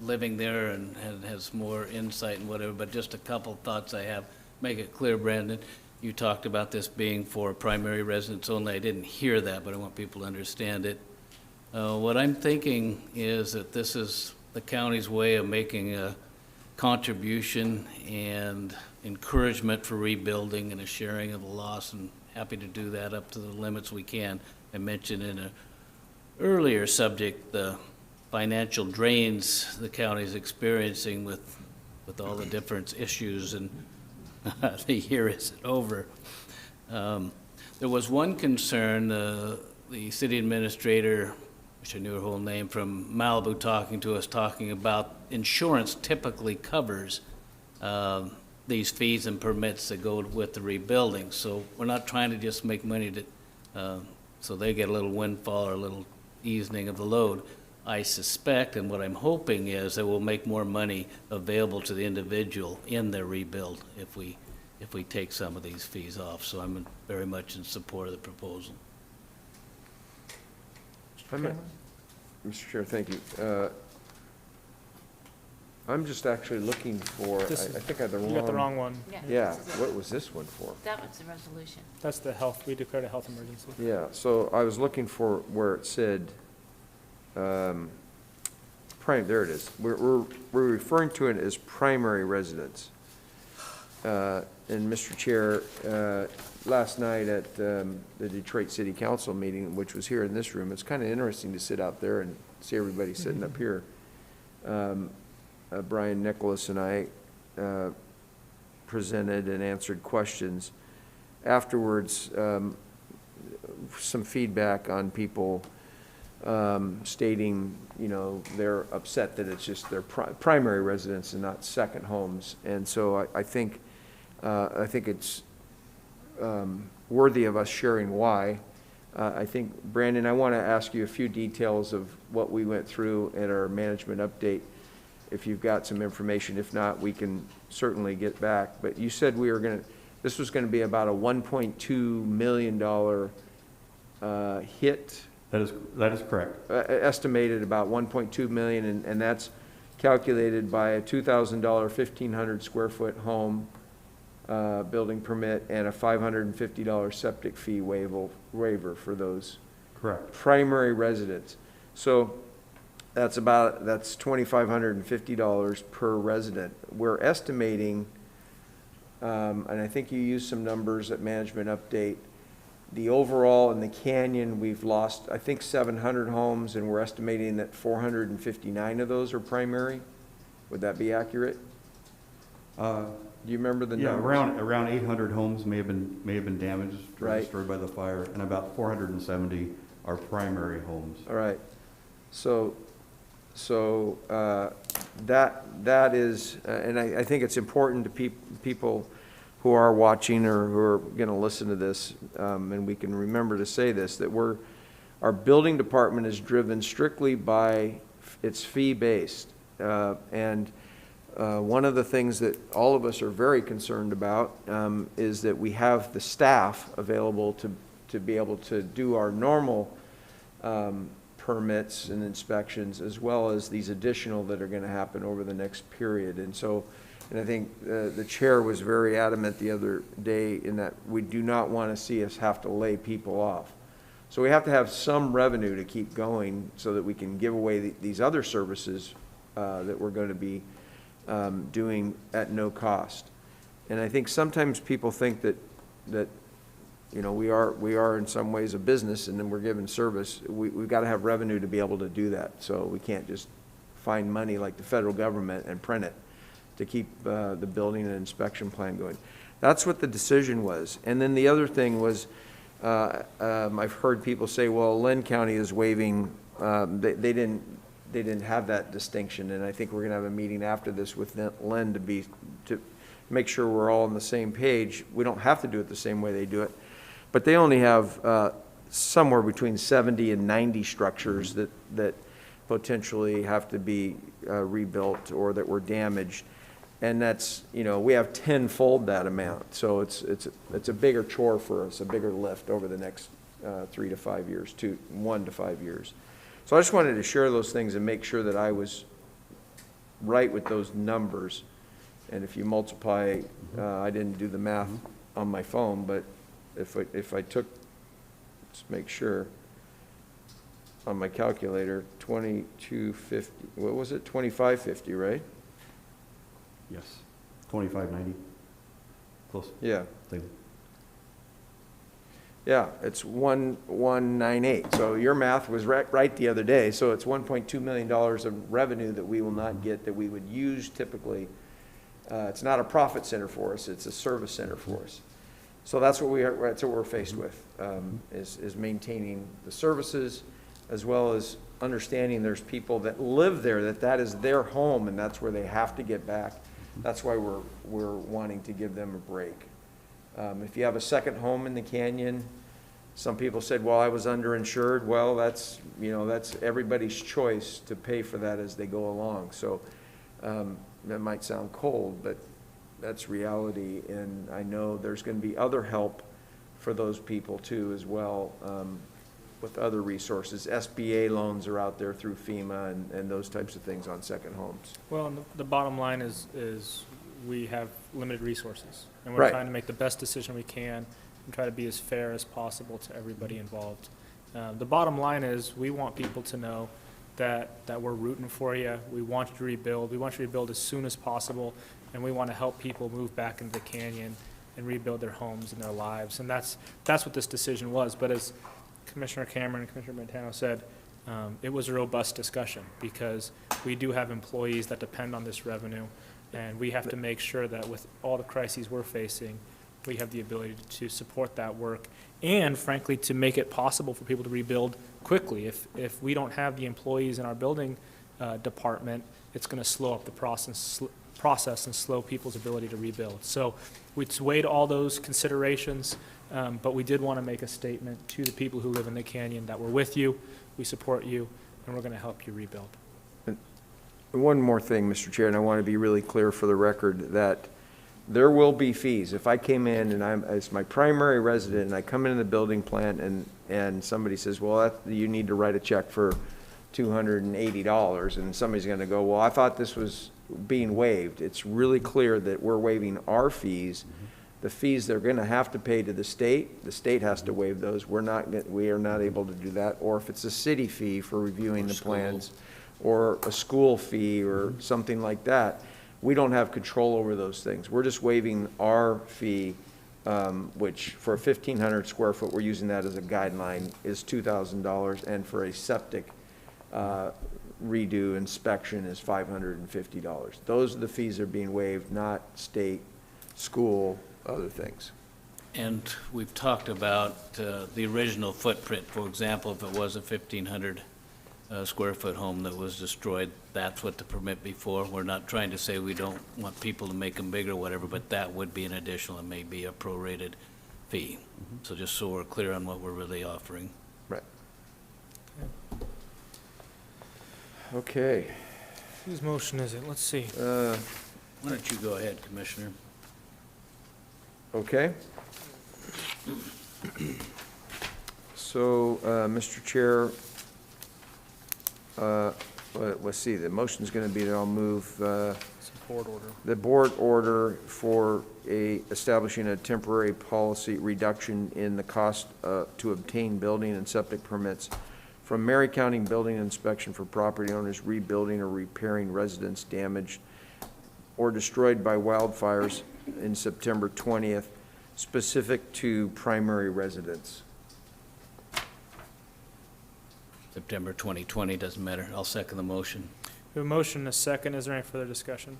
[SPEAKER 3] living there and has more insight and whatever, but just a couple thoughts I have. Make it clear, Brandon, you talked about this being for primary residents only. I didn't hear that, but I want people to understand it. What I'm thinking is that this is the county's way of making a contribution and encouragement for rebuilding and a sharing of the loss, and happy to do that up to the limits we can. I mentioned in an earlier subject the financial drains the county's experiencing with all the different issues, and the year isn't over. There was one concern, the city administrator, which I knew her whole name, from Malibu, talking about insurance typically covers these fees and permits that go with the rebuilding. So we're not trying to just make money so they get a little windfall or a little easing of the load. I suspect, and what I'm hoping is that we'll make more money available to the individual in their rebuild if we take some of these fees off. So I'm very much in support of the proposal.
[SPEAKER 4] Mr. Chair, thank you. I'm just actually looking for, I think I have the wrong.
[SPEAKER 1] You got the wrong one.
[SPEAKER 4] Yeah, what was this one for?
[SPEAKER 10] That was the resolution.
[SPEAKER 1] That's the health, we declared a health emergency.
[SPEAKER 4] Yeah, so I was looking for where it said, there it is. We're referring to it as primary residence. And Mr. Chair, last night at the Detroit City Council meeting, which was here in this room, it's kind of interesting to sit out there and see everybody sitting up here. Brian Nicholas and I presented and answered questions. Afterwards, some feedback on people stating, they're upset that it's just their primary residence and not second homes. And so I think it's worthy of us sharing why. I think, Brandon, I want to ask you a few details of what we went through at our management update. If you've got some information, if not, we can certainly get back. But you said this was going to be about a $1.2 million hit.
[SPEAKER 11] That is correct.
[SPEAKER 4] Estimated about 1.2 million, and that's calculated by a $2,000, 1,500 square foot home building permit and a $550 septic fee waiver for those
[SPEAKER 11] Correct.
[SPEAKER 4] primary residents. So that's $2,550 per resident. We're estimating, and I think you used some numbers at management update. The overall in the canyon, we've lost, I think, 700 homes, and we're estimating that 459 of those are primary. Would that be accurate? Do you remember the
[SPEAKER 11] Yeah,
[SPEAKER 4] numbers?
[SPEAKER 11] around 800 homes may have been damaged or
[SPEAKER 4] Right.
[SPEAKER 11] destroyed by the fire, and about 470 are primary homes.
[SPEAKER 4] All right. So that is, and I think it's important to people who are watching or who are going to listen to this, and we can remember to say this, that our building department is driven strictly by its fee-based. And one of the things that all of us are very concerned about is that we have the staff available to be able to do our normal permits and inspections, as well as these additional that are going to happen over the next period. And I think the chair was very adamant the other day in that we do not want to see us have to lay people off. So we have to have some revenue to keep going so that we can give away these other services that we're going to be doing at no cost. And I think sometimes people think that we are in some ways a business, and then we're giving service. We've got to have revenue to be able to do that. So we can't just find money like the federal government and print it to keep the building and inspection plan going. That's what the decision was. And then the other thing was, I've heard people say, well, Lynn County is waiving, they didn't have that distinction, and I think we're going to have a meeting after this with Lynn to make sure we're all on the same page. We don't have to do it the same way they do it, but they only have somewhere between 70 and 90 structures that potentially have to be rebuilt or that were damaged. And that's, we have tenfold that amount. So it's a bigger chore for us, a bigger lift over the next 3 to 5 years, 1 to 5 years. So I just wanted to share those things and make sure that I was right with those numbers. And if you multiply, I didn't do the math on my phone, but if I took, let's make sure, on my calculator, 2250, what was it, 2550, right?
[SPEAKER 11] Yes, 2590. Close.
[SPEAKER 4] Yeah.
[SPEAKER 11] Thing.
[SPEAKER 4] Yeah, it's 1198. So your math was right the other day. So it's $1.2 million of revenue that we will not get, that we would use typically. It's not a profit center for us, it's a service center for us. So that's what we're faced with, is maintaining the services, as well as understanding there's people that live there, that is their home, and that's where they have to get back. That's why we're wanting to give them a break. If you have a second home in the canyon, some people said, well, I was underinsured. Well, that's everybody's choice to pay for that as they go along. So that might sound cold, but that's reality. And I know there's going to be other help for those people too as well. with other resources. SBA loans are out there through FEMA and those types of things on second homes.
[SPEAKER 1] Well, and the bottom line is we have limited resources, and we're
[SPEAKER 4] Right.
[SPEAKER 1] trying to make the best decision we can and try to be as fair as possible to everybody involved. The bottom line is we want people to know that we're rooting for you. We want you to rebuild. We want you to rebuild as soon as possible, and we want to help people move back into the canyon and rebuild their homes and their lives. And that's what this decision was. But as Commissioner Cameron and Commissioner Montano said, it was a robust discussion because we do have employees that depend on this revenue, and we have to make sure that with all the crises we're facing, we have the ability to support that work and, frankly, to make it possible for people to rebuild quickly. If we don't have the employees in our building department, it's going to slow up the process and slow people's ability to rebuild. So we weighed all those considerations, but we did want to make a statement to the people who live in the canyon that we're with you, we support you, and we're going to help you rebuild.
[SPEAKER 4] One more thing, Mr. Chair, and I want to be really clear for the record that there will be fees. If I came in and I'm, as my primary resident, and I come into the building plant and somebody says, well, you need to write a check for $280, and somebody's going to go, well, I thought this was being waived. It's really clear that we're waiving our fees. The fees they're going to have to pay to the state has to waive those. We are not able to do that. Or if it's a city fee for reviewing the plans, or a school fee or something like that, we don't have control over those things. We're just waiving our fee, which for a 1,500 square foot, we're using that as a guideline, is $2,000, and for a septic redo inspection is $550. Those are the fees that are being waived, not state, school, other things.
[SPEAKER 3] And we've talked about the original footprint. For example, if it was a 1,500 square foot home that was destroyed, that's what the permit before. We're not trying to say we don't want people to make them bigger or whatever, but that would be an additional and maybe a prorated fee. So just so we're clear on what we're really offering.
[SPEAKER 4] Right. Okay.
[SPEAKER 1] Whose motion is it? Let's see.
[SPEAKER 3] Why don't you go ahead, Commissioner?
[SPEAKER 4] Okay. So, Mr. Chair, let's see, the motion's going to be that I'll move
[SPEAKER 1] It's a board order.
[SPEAKER 4] the board order for establishing a temporary policy reduction in the cost to obtain building and septic permits from Marion County Building Inspection for property owners rebuilding or repairing residence damaged or destroyed by wildfires in September 20th, specific to primary residents.
[SPEAKER 3] September 2020, doesn't matter. I'll second the motion.
[SPEAKER 1] We have a motion and a second. Is there any further discussion?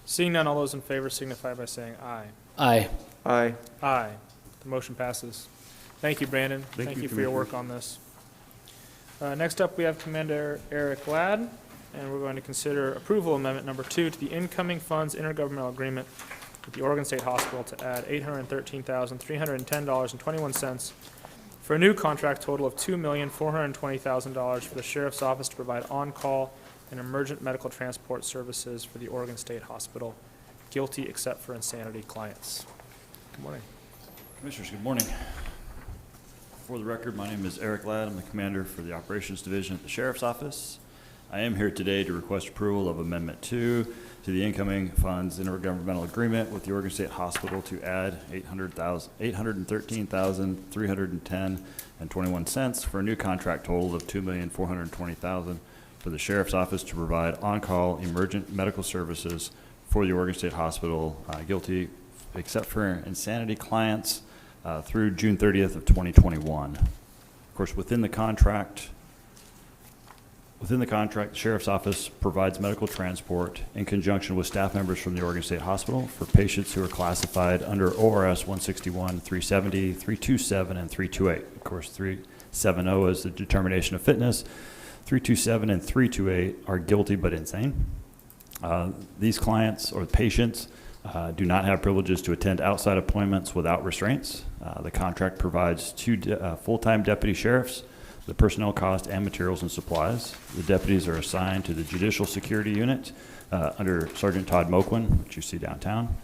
[SPEAKER 1] Seeing none, all those in favor signify by saying aye.
[SPEAKER 3] Aye.
[SPEAKER 4] Aye.
[SPEAKER 1] Aye. The motion passes. Thank you, Brandon. Thank you for your work on this. Next up, we have Commander Eric Ladd, and we're going to consider approval amendment number 2 to the incoming funds intergovernmental agreement with the Oregon State Hospital to add $813,310.21 for a new contract total of $2,420,000 for the Sheriff's Office to provide on-call and emergent medical transport services for the Oregon State Hospital, guilty except for insanity clients. Good morning.
[SPEAKER 12] Commissioners, good morning. For the record, my name is Eric Ladd. I'm the commander for the Operations Division at the Sheriff's Office. I am here today to request approval of Amendment 2 to the incoming funds intergovernmental agreement with the Oregon State Hospital to add $813,310.21 for a new contract total of $2,420,000 for the Sheriff's Office to provide on-call emergent medical services for the Oregon State Hospital, guilty except for insanity clients, through June 30th of 2021. Of course, within the contract, the Sheriff's Office provides medical transport in conjunction with staff members from the Oregon State Hospital for patients who are classified under ORS 161, 370, 327, and 328. Of course, 370 is the determination of fitness. 327 and 328 are guilty but insane. These clients or patients do not have privileges to attend outside appointments without restraints. The contract provides 2 full-time deputy sheriffs, the personnel cost and materials and supplies. The deputies are assigned to the Judicial Security Unit under Sergeant Todd Moquin, which you see downtown,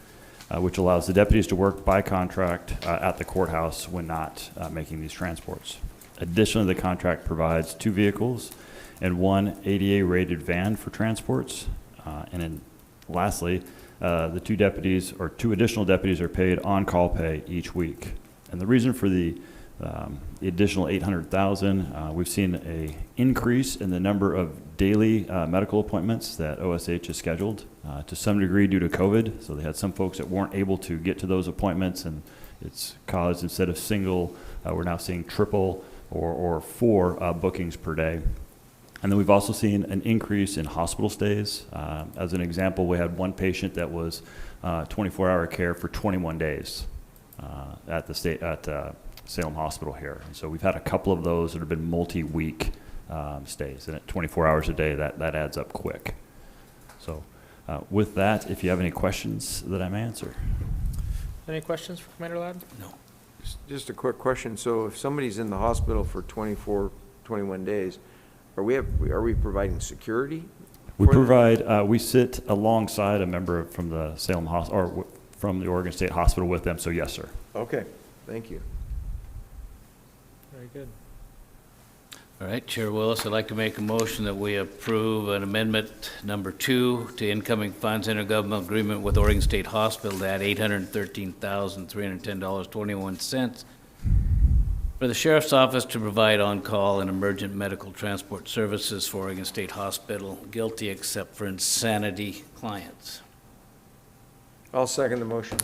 [SPEAKER 12] which allows the deputies to work by contract at the courthouse when not making these transports. Additionally, the contract provides 2 vehicles and 1 ADA-rated van for transports. And then lastly, the 2 deputies or 2 additional deputies are paid on-call pay each week. And the reason for the additional $800,000, we've seen a increase in the number of daily medical appointments that OSH has scheduled to some degree due to COVID. So they had some folks that weren't able to get to those appointments, and it's caused, instead of single, we're now seeing triple or 4 bookings per day. And then we've also seen an increase in hospital stays. As an example, we had 1 patient that was 24-hour care for 21 days at Salem Hospital here. And so we've had a couple of those that have been multi-week stays, and at 24 hours a day, that adds up quick. So with that, if you have any questions that I may answer.
[SPEAKER 1] Any questions for Commander Ladd?
[SPEAKER 3] No.
[SPEAKER 4] Just a quick question. So if somebody's in the hospital for 21 days, are we providing security?
[SPEAKER 12] We provide, we sit alongside a member from the Salem or from the Oregon State Hospital with them, so yes, sir.
[SPEAKER 4] Okay, thank you.
[SPEAKER 1] Very good.
[SPEAKER 3] All right, Chair Willis, I'd like to make a motion that we approve an amendment number 2 to incoming funds intergovernmental agreement with Oregon State Hospital to add $813,310.21 for the Sheriff's Office to provide on-call and emergent medical transport services for Oregon State Hospital, guilty except for insanity clients.
[SPEAKER 4] I'll second the motion.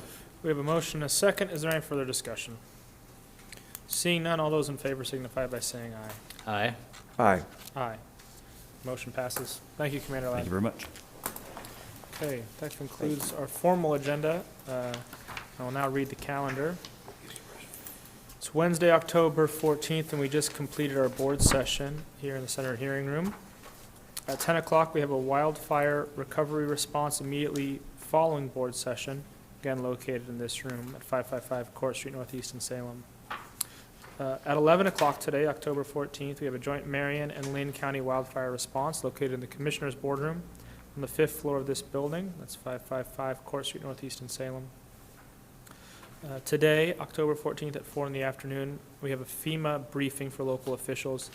[SPEAKER 1] We have a motion and a second. Is there any further discussion? Seeing none, all those in favor signify by saying aye.
[SPEAKER 3] Aye.
[SPEAKER 4] Aye.
[SPEAKER 1] Aye. Motion passes. Thank you, Commander Ladd.
[SPEAKER 12] Thank you very much.
[SPEAKER 1] Okay, that concludes our formal agenda. I will now read the calendar. It's Wednesday, October 14th, and we just completed our board session here in the Senator Hearing Room. At 10 o'clock, we have a wildfire recovery response immediately following board session, again located in this room at 555 Court Street Northeast in Salem. At 11 o'clock today, October 14th, we have a joint Marion and Lynn County wildfire response located in the Commissioner's Boardroom on the 5th floor of this building. That's 555 Court Street Northeast in Salem. Today, October 14th at 4 in the afternoon, we have a FEMA briefing for local officials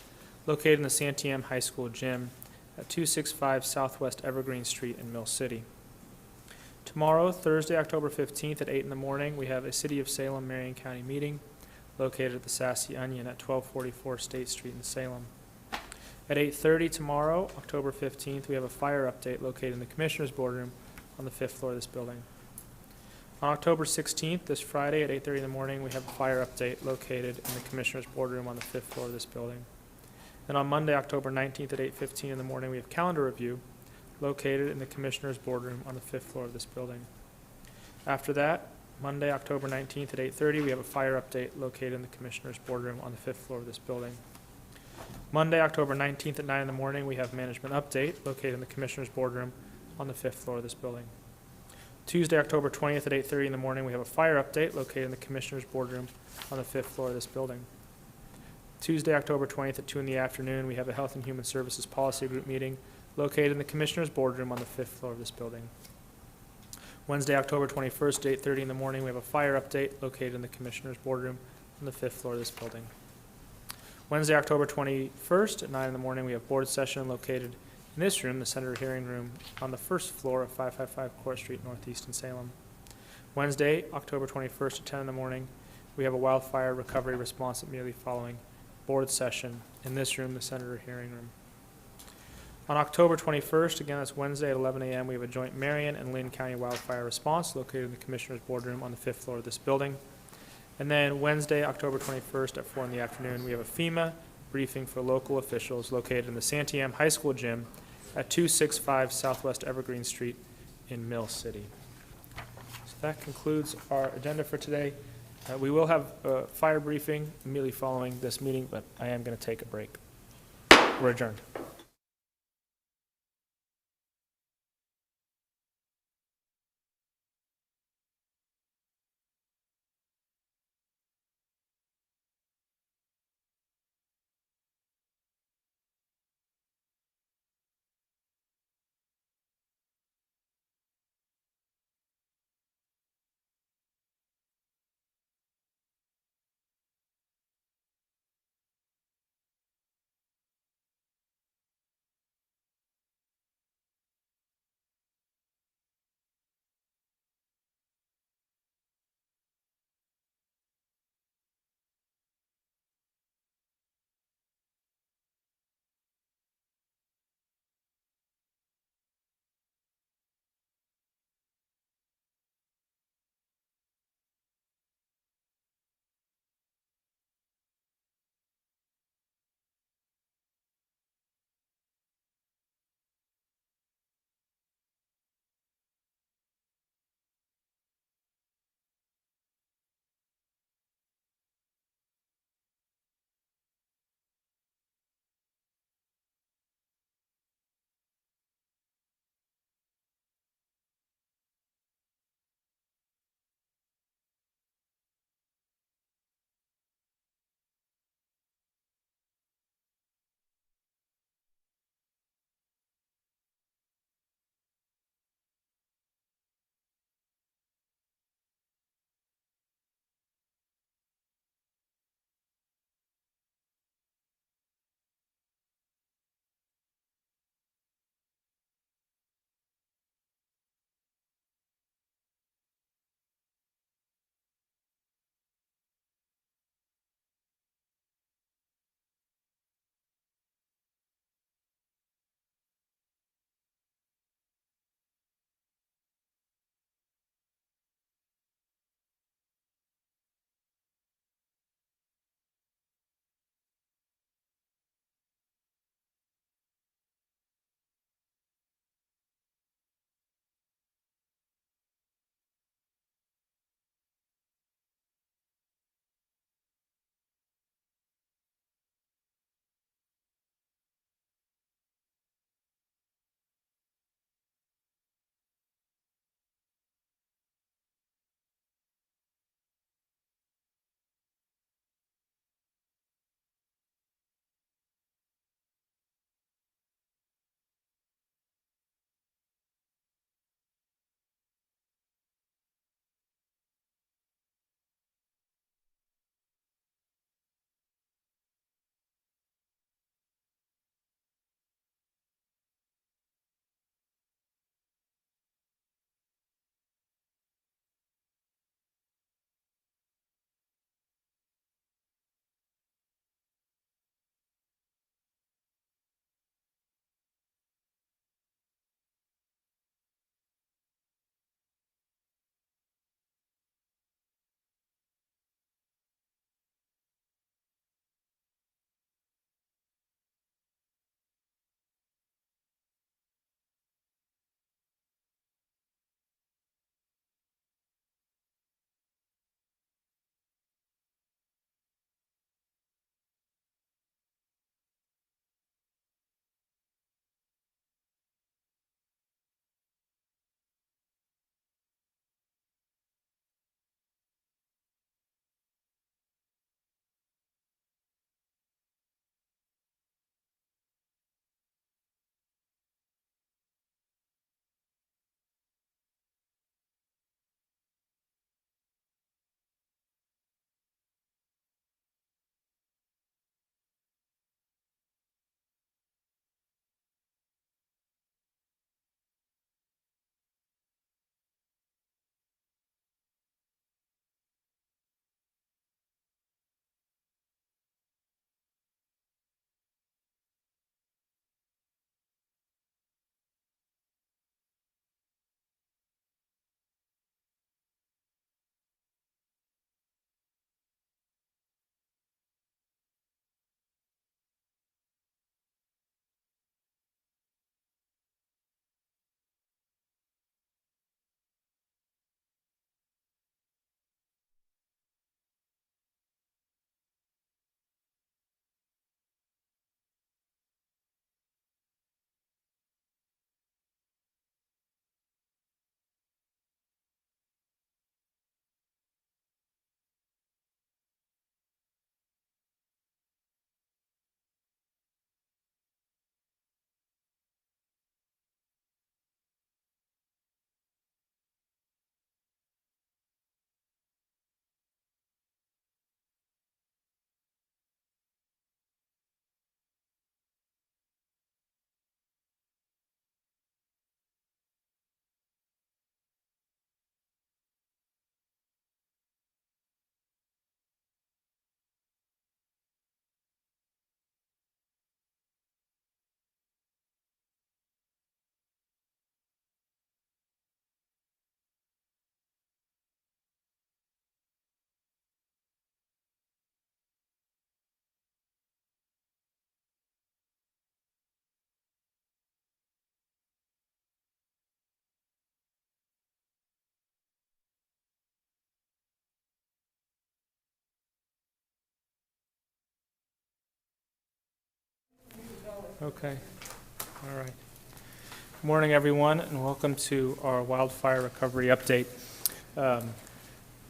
[SPEAKER 1] located in the Santiam High School gym at 265 Southwest Evergreen Street in Mill City. Tomorrow, Thursday, October 15th at 8 in the morning, we have a City of Salem, Marion County meeting located at the Sassy Onion at 1244 State Street in Salem. At 8:30 tomorrow, October 15th, we have a fire update located in the Commissioner's Boardroom on the 5th floor of this building. On October 16th, this Friday at 8:30 in the morning, we have a fire update located in the Commissioner's Boardroom on the 5th floor of this building. And on Monday, October 19th at 8:15 in the morning, we have calendar review located in the Commissioner's Boardroom on the 5th floor of this building. After that, Monday, October 19th at 8:30, we have a fire update located in the Commissioner's Boardroom on the 5th floor of this building. Monday, October 19th at 9 in the morning, we have management update located in the Commissioner's Boardroom on the 5th floor of this building. Tuesday, October 20th at 8:30 in the morning, we have a fire update located in the Commissioner's Boardroom on the 5th floor of this building. Tuesday, October 20th at 2 in the afternoon, we have a Health and Human Services Policy Group meeting located in the Commissioner's Boardroom on the 5th floor of this building. Wednesday, October 21st at 8:30 in the morning, we have a fire update located in the Commissioner's Boardroom on the 5th floor of this building. Wednesday, October 21st at 9 in the morning, we have board session located in this room, the Senator Hearing Room, on the 1st floor of 555 Court Street Northeast in Salem. Wednesday, October 21st at 10 in the morning, we have a wildfire recovery response immediately following board session in this room, the Senator Hearing Room. On October 21st, again, that's Wednesday at 11 a.m., we have a joint Marion and Lynn County wildfire response located in the Commissioner's Boardroom on the 5th floor of this building. And then Wednesday, October 21st at 4 in the afternoon, we have a FEMA briefing for local officials located in the Santiam High School gym at 265 Southwest Evergreen Street in Mill City. So that concludes our agenda for today. We will have a fire briefing immediately following this meeting, but I am going to take a break. We're adjourned. Okay. All right. Good morning, everyone, and welcome to our wildfire recovery update.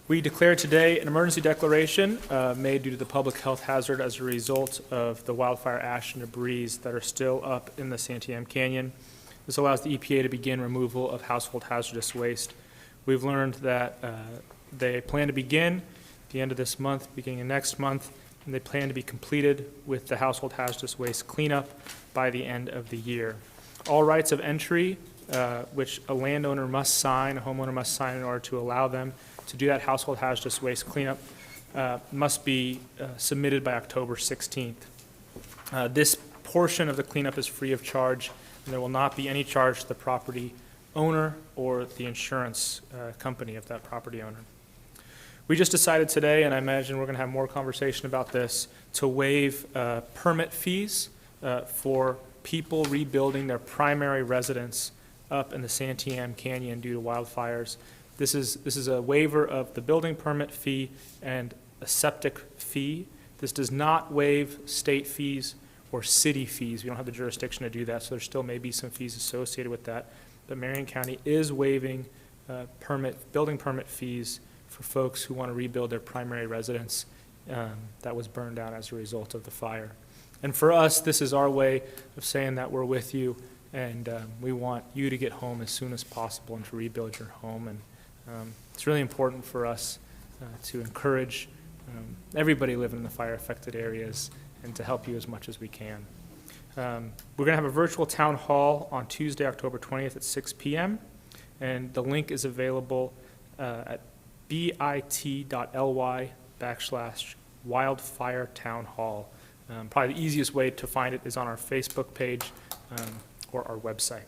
[SPEAKER 1] We declare today an emergency declaration made due to the public health hazard as a result of the wildfire ash and debris that are still up in the Santiam Canyon. This allows the EPA to begin removal of household hazardous waste. We've learned that they plan to begin at the end of this month, beginning of next month, and they plan to be completed with the household hazardous waste cleanup by the end of the year. All rights of entry, which a landowner must sign, a homeowner must sign in order to allow them to do that household hazardous waste cleanup, must be submitted by October 16th. This portion of the cleanup is free of charge, and there will not be any charge to the property owner or the insurance company of that property owner. We just decided today, and I imagine we're going to have more conversation about this, to waive permit fees for people rebuilding their primary residence up in the Santiam Canyon due to wildfires. This is a waiver of the building permit fee and a septic fee. This does not waive state fees or city fees. We don't have the jurisdiction to do that, so there still may be some fees associated with that. But Marion County is waiving building permit fees for folks who want to rebuild their primary residence that was burned down as a result of the fire. And for us, this is our way of saying that we're with you, and we want you to get home as soon as possible and to rebuild your home. And it's really important for us to encourage everybody living in the fire-affected areas and to help you as much as we can. We're going to have a virtual town hall on Tuesday, October 20th at 6 p.m., and the link is available at bit.ly/wildfire town hall. Probably the easiest way to find it is on our Facebook page or our website.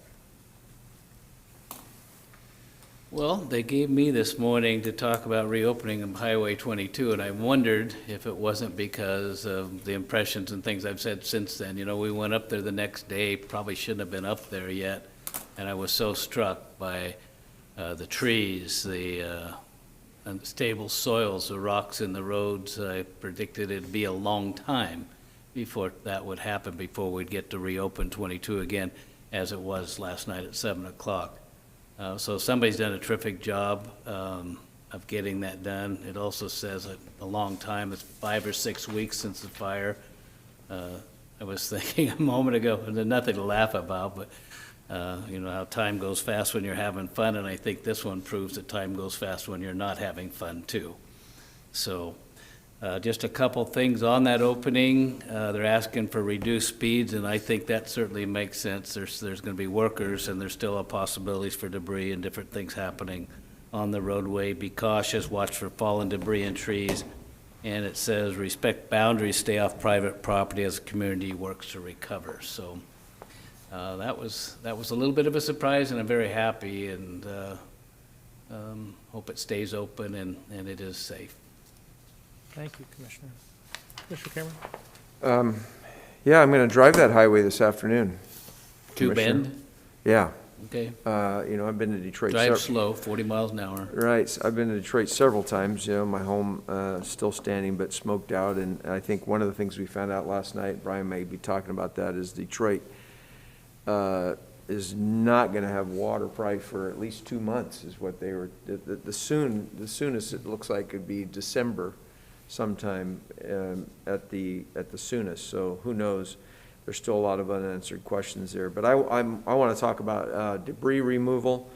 [SPEAKER 3] Well, they gave me this morning to talk about reopening of Highway 22, and I wondered if it wasn't because of the impressions and things I've said since then. You know, we went up there the next day, probably shouldn't have been up there yet, and I was so struck by the trees, the unstable soils, the rocks in the roads. I predicted it'd be a long time before that would happen, before we'd get to reopen 22 again, as it was last night at 7 o'clock. So somebody's done a terrific job of getting that done. It also says a long time. It's 5 or 6 weeks since the fire. I was thinking a moment ago, and there's nothing to laugh about, but you know how time goes fast when you're having fun, and I think this one proves that time goes fast when you're not having fun too. So just a couple things on that opening. They're asking for reduced speeds, and I think that certainly makes sense. There's going to be workers, and there's still possibilities for debris and different things happening on the roadway. Be cautious, watch for fallen debris and trees. And it says respect boundaries, stay off private property as the community works to recover. So that was a little bit of a surprise, and I'm very happy, and hope it stays open and it is safe.
[SPEAKER 1] Thank you, Commissioner. Commissioner Cameron?
[SPEAKER 4] Yeah, I'm going to drive that highway this afternoon.
[SPEAKER 3] To
[SPEAKER 4] Commissioner.
[SPEAKER 3] Bend?
[SPEAKER 4] Yeah.
[SPEAKER 3] Okay.
[SPEAKER 4] You know, I've been to Detroit.
[SPEAKER 3] Drive slow, 40 miles an hour.
[SPEAKER 4] Right. So I've been to Detroit several times. You know, my home still standing but smoked out. And I think one of the things we found out last night, Brian may be talking about that, is Detroit is not going to have water probably for at least 2 months, is what they were. The soonest it looks like could be December sometime at the soonest. So who knows? There's still a lot of unanswered questions there. But I want to talk about debris removal.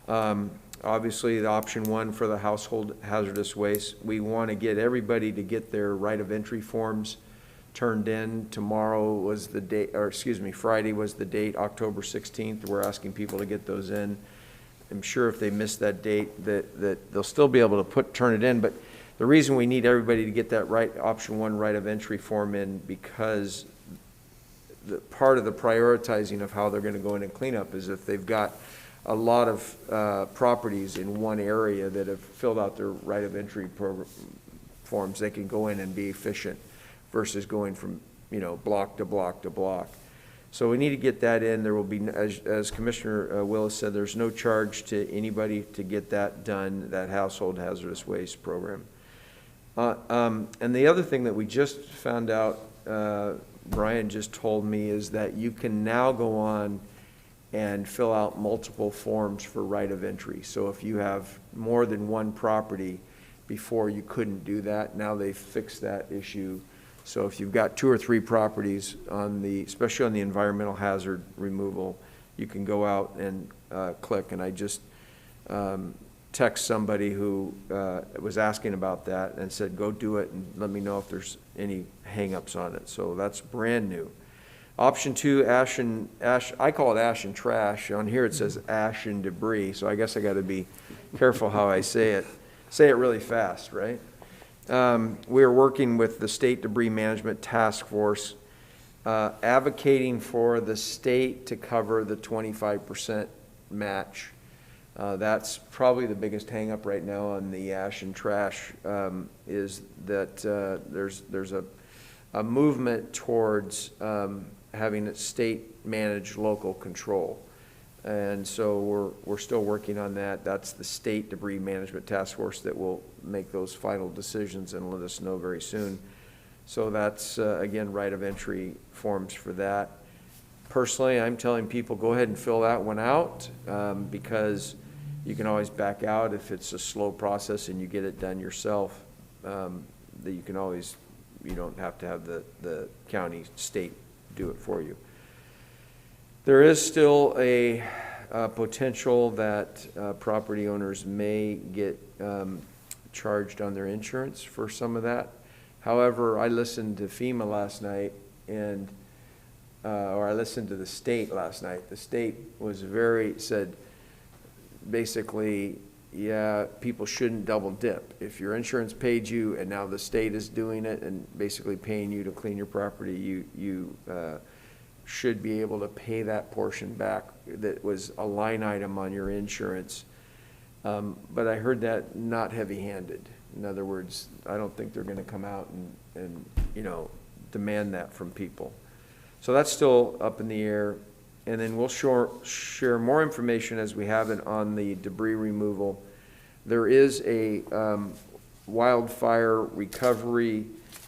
[SPEAKER 4] Obviously, the option one for the household hazardous waste. We want to get everybody to get their right of entry forms turned in. Tomorrow was the date, or excuse me, Friday was the date, October 16th. We're asking people to get those in. I'm sure if they miss that date that they'll still be able to turn it in. But the reason we need everybody to get that option one right of entry form in, because part of the prioritizing of how they're going to go in and clean up is if they've got a lot of properties in one area that have filled out their right of entry forms, they can go in and be efficient versus going from, you know, block to block to block. So we need to get that in. There will be, as Commissioner Willis said, there's no charge to anybody to get that done, that household hazardous waste program. And the other thing that we just found out Brian just told me is that you can now go on and fill out multiple forms for right of entry. So if you have more than one property, before you couldn't do that, now they've fixed that issue. So if you've got 2 or 3 properties on the, especially on the environmental hazard removal, you can go out and click. And I just text somebody who was asking about that and said, go do it and let me know if there's any hangups on it. So that's brand new. Option 2, ash, I call it ash and trash. On here it says ash and debris, so I guess I got to be careful how I say it. Say it really fast, right? We are working with the State Debris Management Task Force, advocating for the state to cover the 25% match. That's probably the biggest hang-up right now on the ash and trash, is that there's a movement towards having a state-managed local control. And so we're still working on that. That's the State Debris Management Task Force that will make those final decisions and let us know very soon. So that's, again, right of entry forms for that. Personally, I'm telling people, go ahead and fill that one out, because you can always back out if it's a slow process and you get it done yourself. That you can always, you don't have to have the county, state do it for you. There is still a potential that property owners may get charged on their insurance for some of that. However, I listened to FEMA last night, and or I listened to the state last night. The state was said basically, yeah, people shouldn't double dip. If your insurance paid you and now the state is doing it and basically paying you to clean your property, you should be able to pay that portion back that was a line item on your insurance. But I heard that not heavy-handed. In other words, I don't think they're going to come out and demand that from people. So that's still up in the air. And then we'll share more information as we have it on the debris removal. There is a wildfire recovery.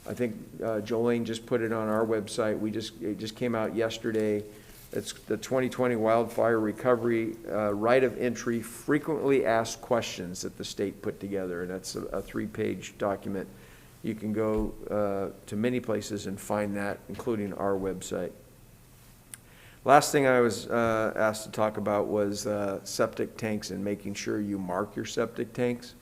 [SPEAKER 4] I think Jolene just put it on our website. It just came out yesterday. It's the 2020 Wildfire Recovery Right of Entry Frequently Asked Questions that the state put together, and that's a 3-page document. You can go to many places and find that, including our website. Last thing I was asked to talk about was septic tanks and making sure you mark your septic tanks.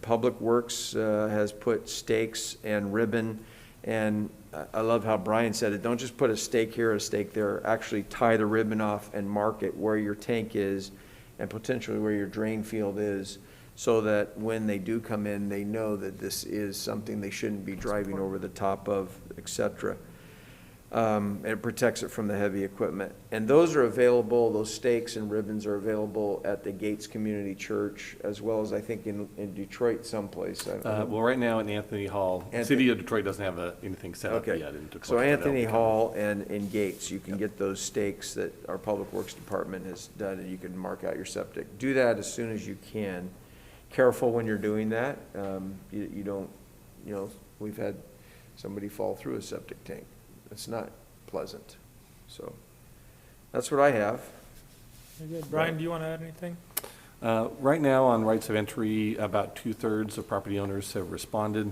[SPEAKER 4] Public Works has put stakes and ribbon, and I love how Brian said it. Don't just put a stake here, a stake there. Actually tie the ribbon off and mark it where your tank is and potentially where your drain field is, so that when they do come in, they know that this is something they shouldn't be driving over the top of, etc. It protects it from the heavy equipment. And those are available, those stakes and ribbons are available at the Gates Community Church, as well as I think in Detroit someplace.
[SPEAKER 13] Well, right now in Anthony Hall, City of Detroit doesn't have anything set up yet in Detroit.
[SPEAKER 4] So Anthony Hall and in Gates, you can get those stakes that our Public Works Department has done, and you can mark out your septic. Do that as soon as you can. Careful when you're doing that. You don't, we've had somebody fall through a septic tank. It's not pleasant. So that's what I have.
[SPEAKER 1] Very good. Brian, do you want to add anything?
[SPEAKER 13] Right now on rights of entry, about 2/3 of property owners have responded.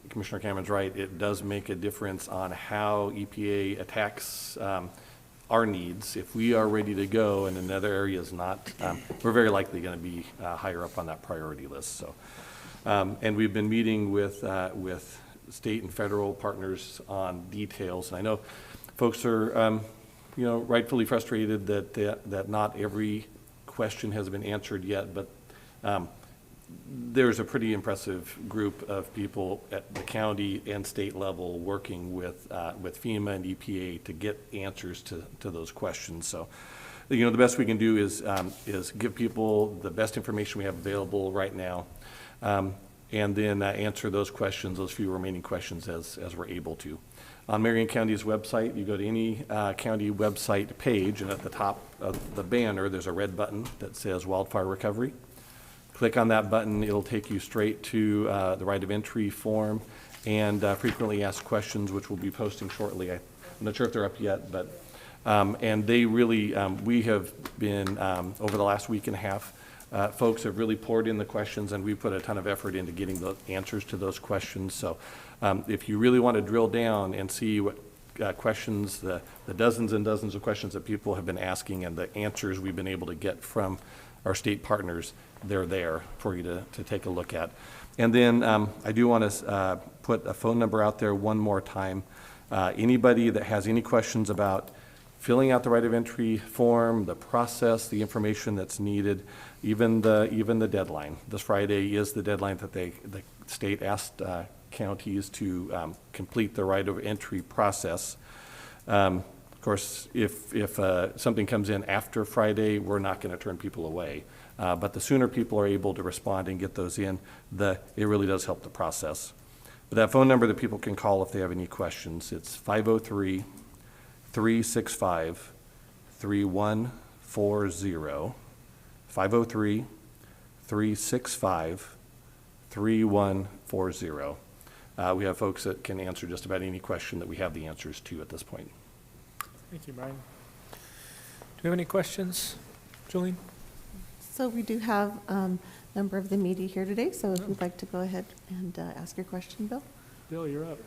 [SPEAKER 13] Commissioner Cameron's right. It does make a difference on how EPA attacks our needs. If we are ready to go and another area is not, we're very likely going to be higher up on that priority list. So, and we've been meeting with state and federal partners on details. And I know folks are, rightfully frustrated that not every question has been answered yet, but there's a pretty impressive group of people at the county and state level working with FEMA and EPA to get answers to those questions. So, the best we can do is give people the best information we have available right now. And then answer those questions, those few remaining questions as we're able to. On Marion County's website, you go to any county website page, and at the top of the banner, there's a red button that says Wildfire Recovery. Click on that button, it'll take you straight to the right of entry form. and frequently asked questions, which we'll be posting shortly. I'm not sure if they're up yet, but, and they really, we have been, over the last week and a half, folks have really poured in the questions, and we put a ton of effort into getting the answers to those questions. So if you really want to drill down and see what questions, the dozens and dozens of questions that people have been asking and the answers we've been able to get from our state partners, they're there for you to take a look at. And then I do want to put a phone number out there one more time. Anybody that has any questions about filling out the right of entry form, the process, the information that's needed, even the deadline. This Friday is the deadline that the state asked counties to complete the right of entry process. Of course, if something comes in after Friday, we're not going to turn people away. But the sooner people are able to respond and get those in, it really does help the process. But that phone number that people can call if they have any questions, it's 503-365-3140. 503-365-3140. We have folks that can answer just about any question that we have the answers to at this point.
[SPEAKER 1] Thank you, Brian. Do we have any questions, Julian?
[SPEAKER 14] So we do have a member of the media here today, so if you'd like to go ahead and ask your question, Bill.
[SPEAKER 1] Bill, you're up.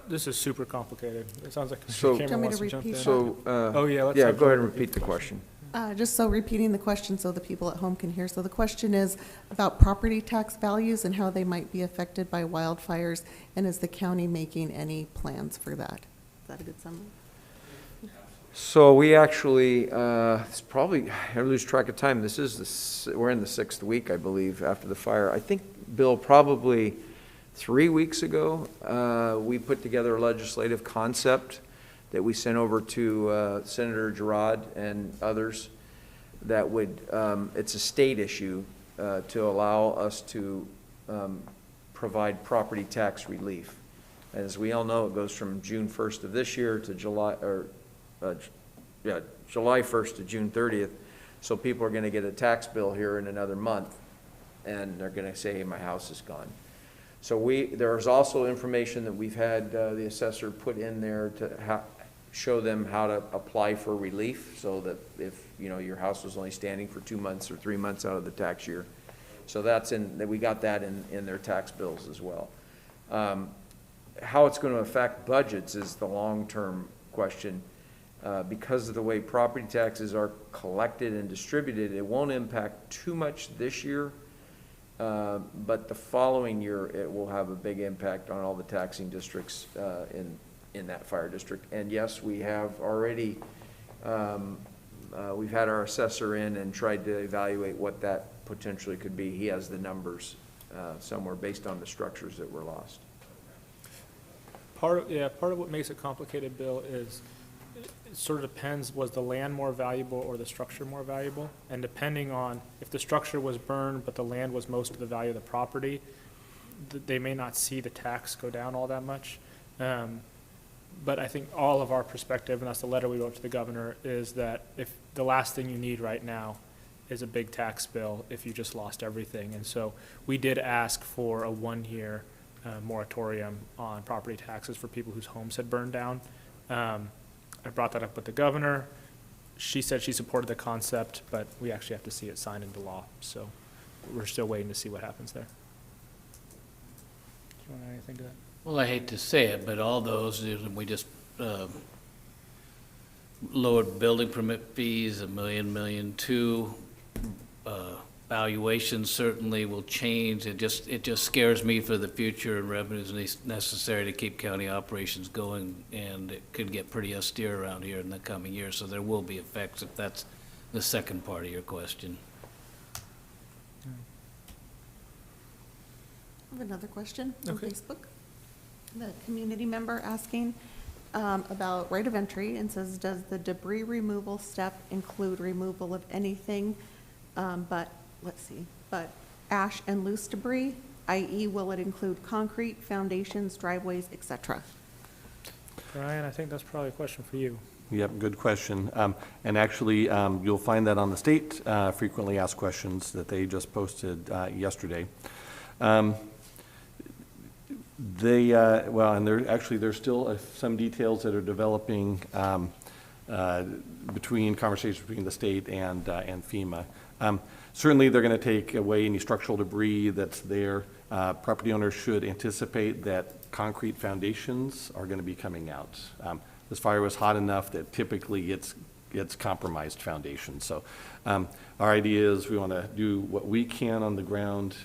[SPEAKER 1] This is super complicated. It sounds like
[SPEAKER 4] So-
[SPEAKER 1] Cameron wants to jump in.
[SPEAKER 4] So,
[SPEAKER 1] Oh, yeah, let's
[SPEAKER 4] yeah,
[SPEAKER 1] have
[SPEAKER 4] go ahead
[SPEAKER 1] Bill
[SPEAKER 4] and repeat the question.
[SPEAKER 14] Just so repeating the question so the people at home can hear. So the question is about property tax values and how they might be affected by wildfires, and is the county making any plans for that? Is that a good summary?
[SPEAKER 4] So we actually, it's probably, I lose track of time. This is we're in the 6th week, I believe, after the fire. I think, Bill, probably 3 weeks ago, we put together a legislative concept that we sent over to Senator Girard and others that would, it's a state issue to allow us to provide property tax relief. As we all know, it goes from June 1st of this year to July 1st to June 30th. So people are going to get a tax bill here in another month, and they're going to say, hey, my house is gone. So there's also information that we've had the assessor put in there to show them how to apply for relief, so that if your house was only standing for 2 months or 3 months out of the tax year. So we got that in their tax bills as well. How it's going to affect budgets is the long-term question. Because of the way property taxes are collected and distributed, it won't impact too much this year. But the following year, it will have a big impact on all the taxing districts in that fire district. And yes, we have already, we've had our assessor in and tried to evaluate what that potentially could be. He has the numbers somewhere based on the structures that were lost.
[SPEAKER 1] Part of what makes it complicated, Bill, is it sort of depends, was the land more valuable or the structure more valuable? And depending on if the structure was burned but the land was most of the value of the property, they may not see the tax go down all that much. But I think all of our perspective, and that's the letter we wrote to the governor, is that if the last thing you need right now is a big tax bill if you just lost everything. And so we did ask for a 1-year moratorium on property taxes for people whose homes had burned down. I brought that up with the governor. She said she supported the concept, but we actually have to see it signed into law. So we're still waiting to see what happens there. Do you want to add anything to that?
[SPEAKER 3] Well, I hate to say it, but all those, we just lowered building permit fees, $1 million, $1.2 million. Valuations certainly will change. It just scares me for the future, and revenues necessary to keep county operations going, and it could get pretty austere around here in the coming years. So there will be effects if that's the second part of your question.
[SPEAKER 14] I have another question on
[SPEAKER 1] Okay.
[SPEAKER 14] Facebook. The community member asking about right of entry and says, does the debris removal step include removal of anything but ash and loose debris, i.e. will it include concrete, foundations, driveways, etc.?
[SPEAKER 1] Ryan, I think that's probably a question for you.
[SPEAKER 13] Yep, good question. And actually, you'll find that on the state frequently asked questions that they just posted yesterday. And there's still some details that are developing conversations between the state and FEMA. Certainly, they're going to take away any structural debris that's there. Property owners should anticipate that concrete foundations are going to be coming out. This fire was hot enough that typically it's compromised foundation. So our idea is we want to do what we can on the ground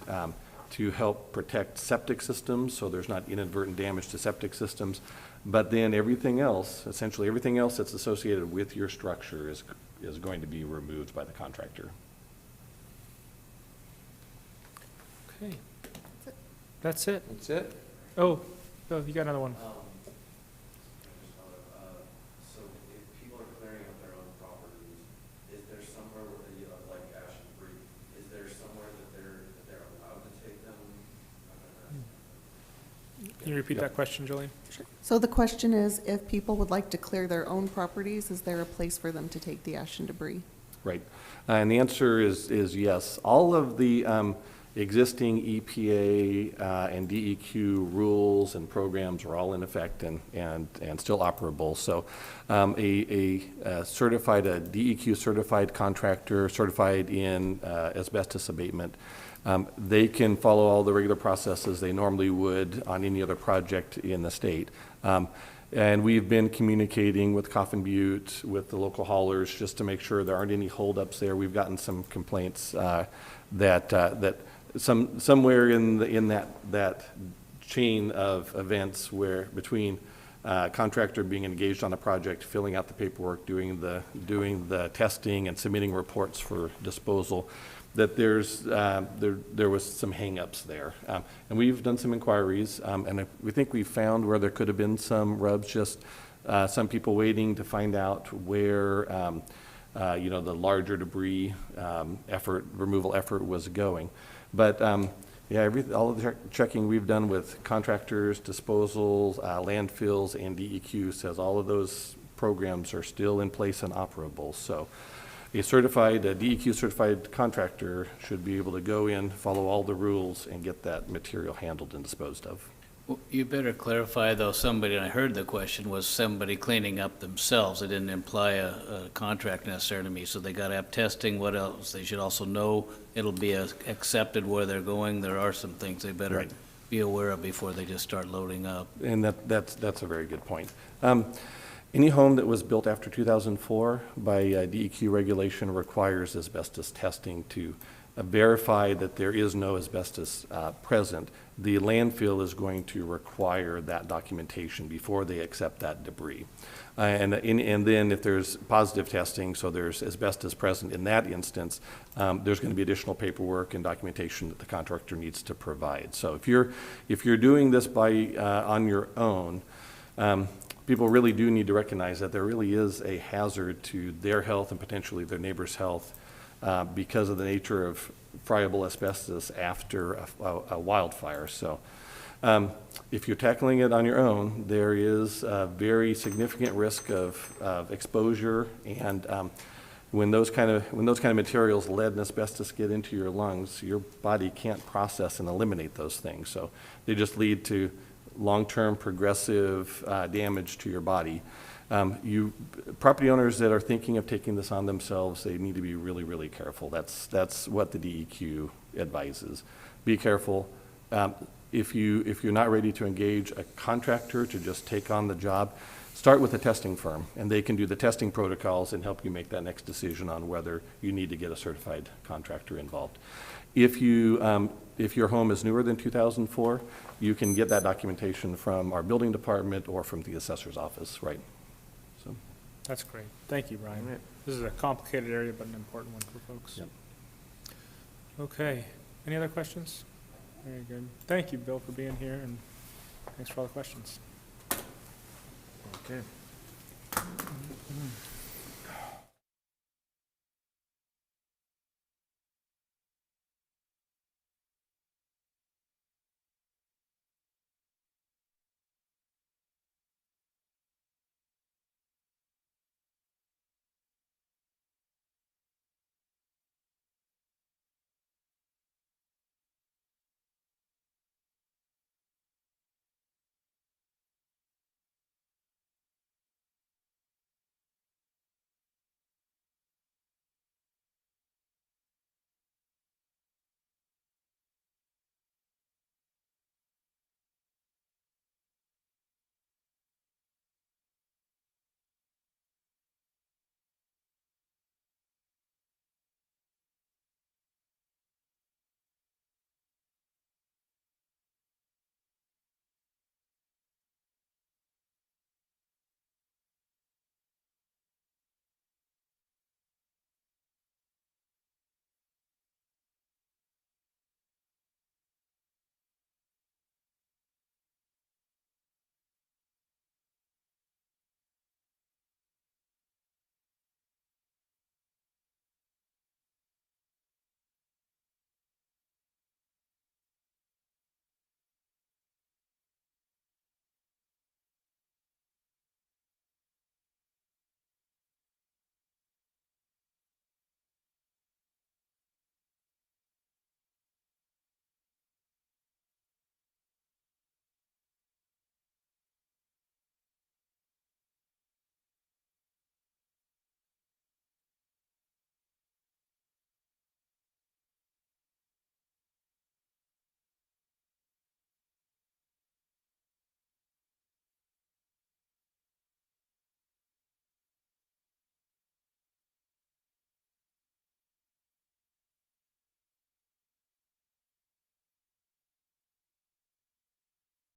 [SPEAKER 13] to help protect septic systems so there's not inadvertent damage to septic systems. But then everything else, essentially everything else that's associated with your structure is going to be removed by the contractor.
[SPEAKER 1] Okay. That's it.
[SPEAKER 4] That's it?
[SPEAKER 1] Oh, you got another one.
[SPEAKER 15] So if people are clearing up their own properties, is there somewhere where they, like ash and debris, is there somewhere that they're allowed to take them?
[SPEAKER 1] Can you repeat that question, Julie?
[SPEAKER 14] Sure. So the question is, if people would like to clear their own properties, is there a place for them to take the ash and debris?
[SPEAKER 13] Right. And the answer is yes. All of the existing EPA and DEQ rules and programs are all in effect and still operable. So a DEQ certified contractor certified in asbestos abatement, they can follow all the regular processes they normally would on any other project in the state. And we've been communicating with Coffin Butte, with the local haulers, just to make sure there aren't any holdups there. We've gotten some complaints that somewhere in that chain of events where between contractor being engaged on a project, filling out the paperwork, doing the testing and submitting reports for disposal, that there was some hang-ups there. And we've done some inquiries, and we think we found where there could have been some rubs, just some people waiting to find out where the larger debris removal effort was going. But all of the checking we've done with contractors, disposals, landfills, and DEQ says all of those programs are still in place and operable. So a DEQ certified contractor should be able to go in, follow all the rules, and get that material handled and disposed of.
[SPEAKER 3] Well, you better clarify, though, and I heard the question, was somebody cleaning up themselves. It didn't imply a contract necessarily to me, so they got to have testing. What else? They should also know it'll be accepted where they're going. There are some things they better be aware of before they just start loading up.
[SPEAKER 13] And that's a very good point. Any home that was built after 2004 by DEQ regulation requires asbestos testing to verify that there is no asbestos present. The landfill is going to require that documentation before they accept that debris. And then if there's positive testing, so there's asbestos present in that instance, there's going to be additional paperwork and documentation that the contractor needs to provide. So if you're doing this on your own, people really do need to recognize that there really is a hazard to their health and potentially their neighbor's health because of the nature of friable asbestos after a wildfire. So if you're tackling it on your own, there is a very significant risk of exposure, and when those kind of materials, lead and asbestos, get into your lungs, your body can't process and eliminate those things. So they just lead to long-term progressive damage to your body. Property owners that are thinking of taking this on themselves, they need to be really, really careful. That's what the DEQ advises. Be careful. If you're not ready to engage a contractor to just take on the job, start with a testing firm, and they can do the testing protocols and help you make that next decision on whether you need to get a certified contractor involved. If your home is newer than 2004, you can get that documentation from our building department or from the assessor's office, right? So
[SPEAKER 1] that's great. Thank you, Brian. Right. This is a complicated area, but an important one for folks.
[SPEAKER 13] Yep.
[SPEAKER 1] Okay. Any other questions? Very good. Thank you, Bill, for being here, and thanks for all the questions.
[SPEAKER 4] Okay.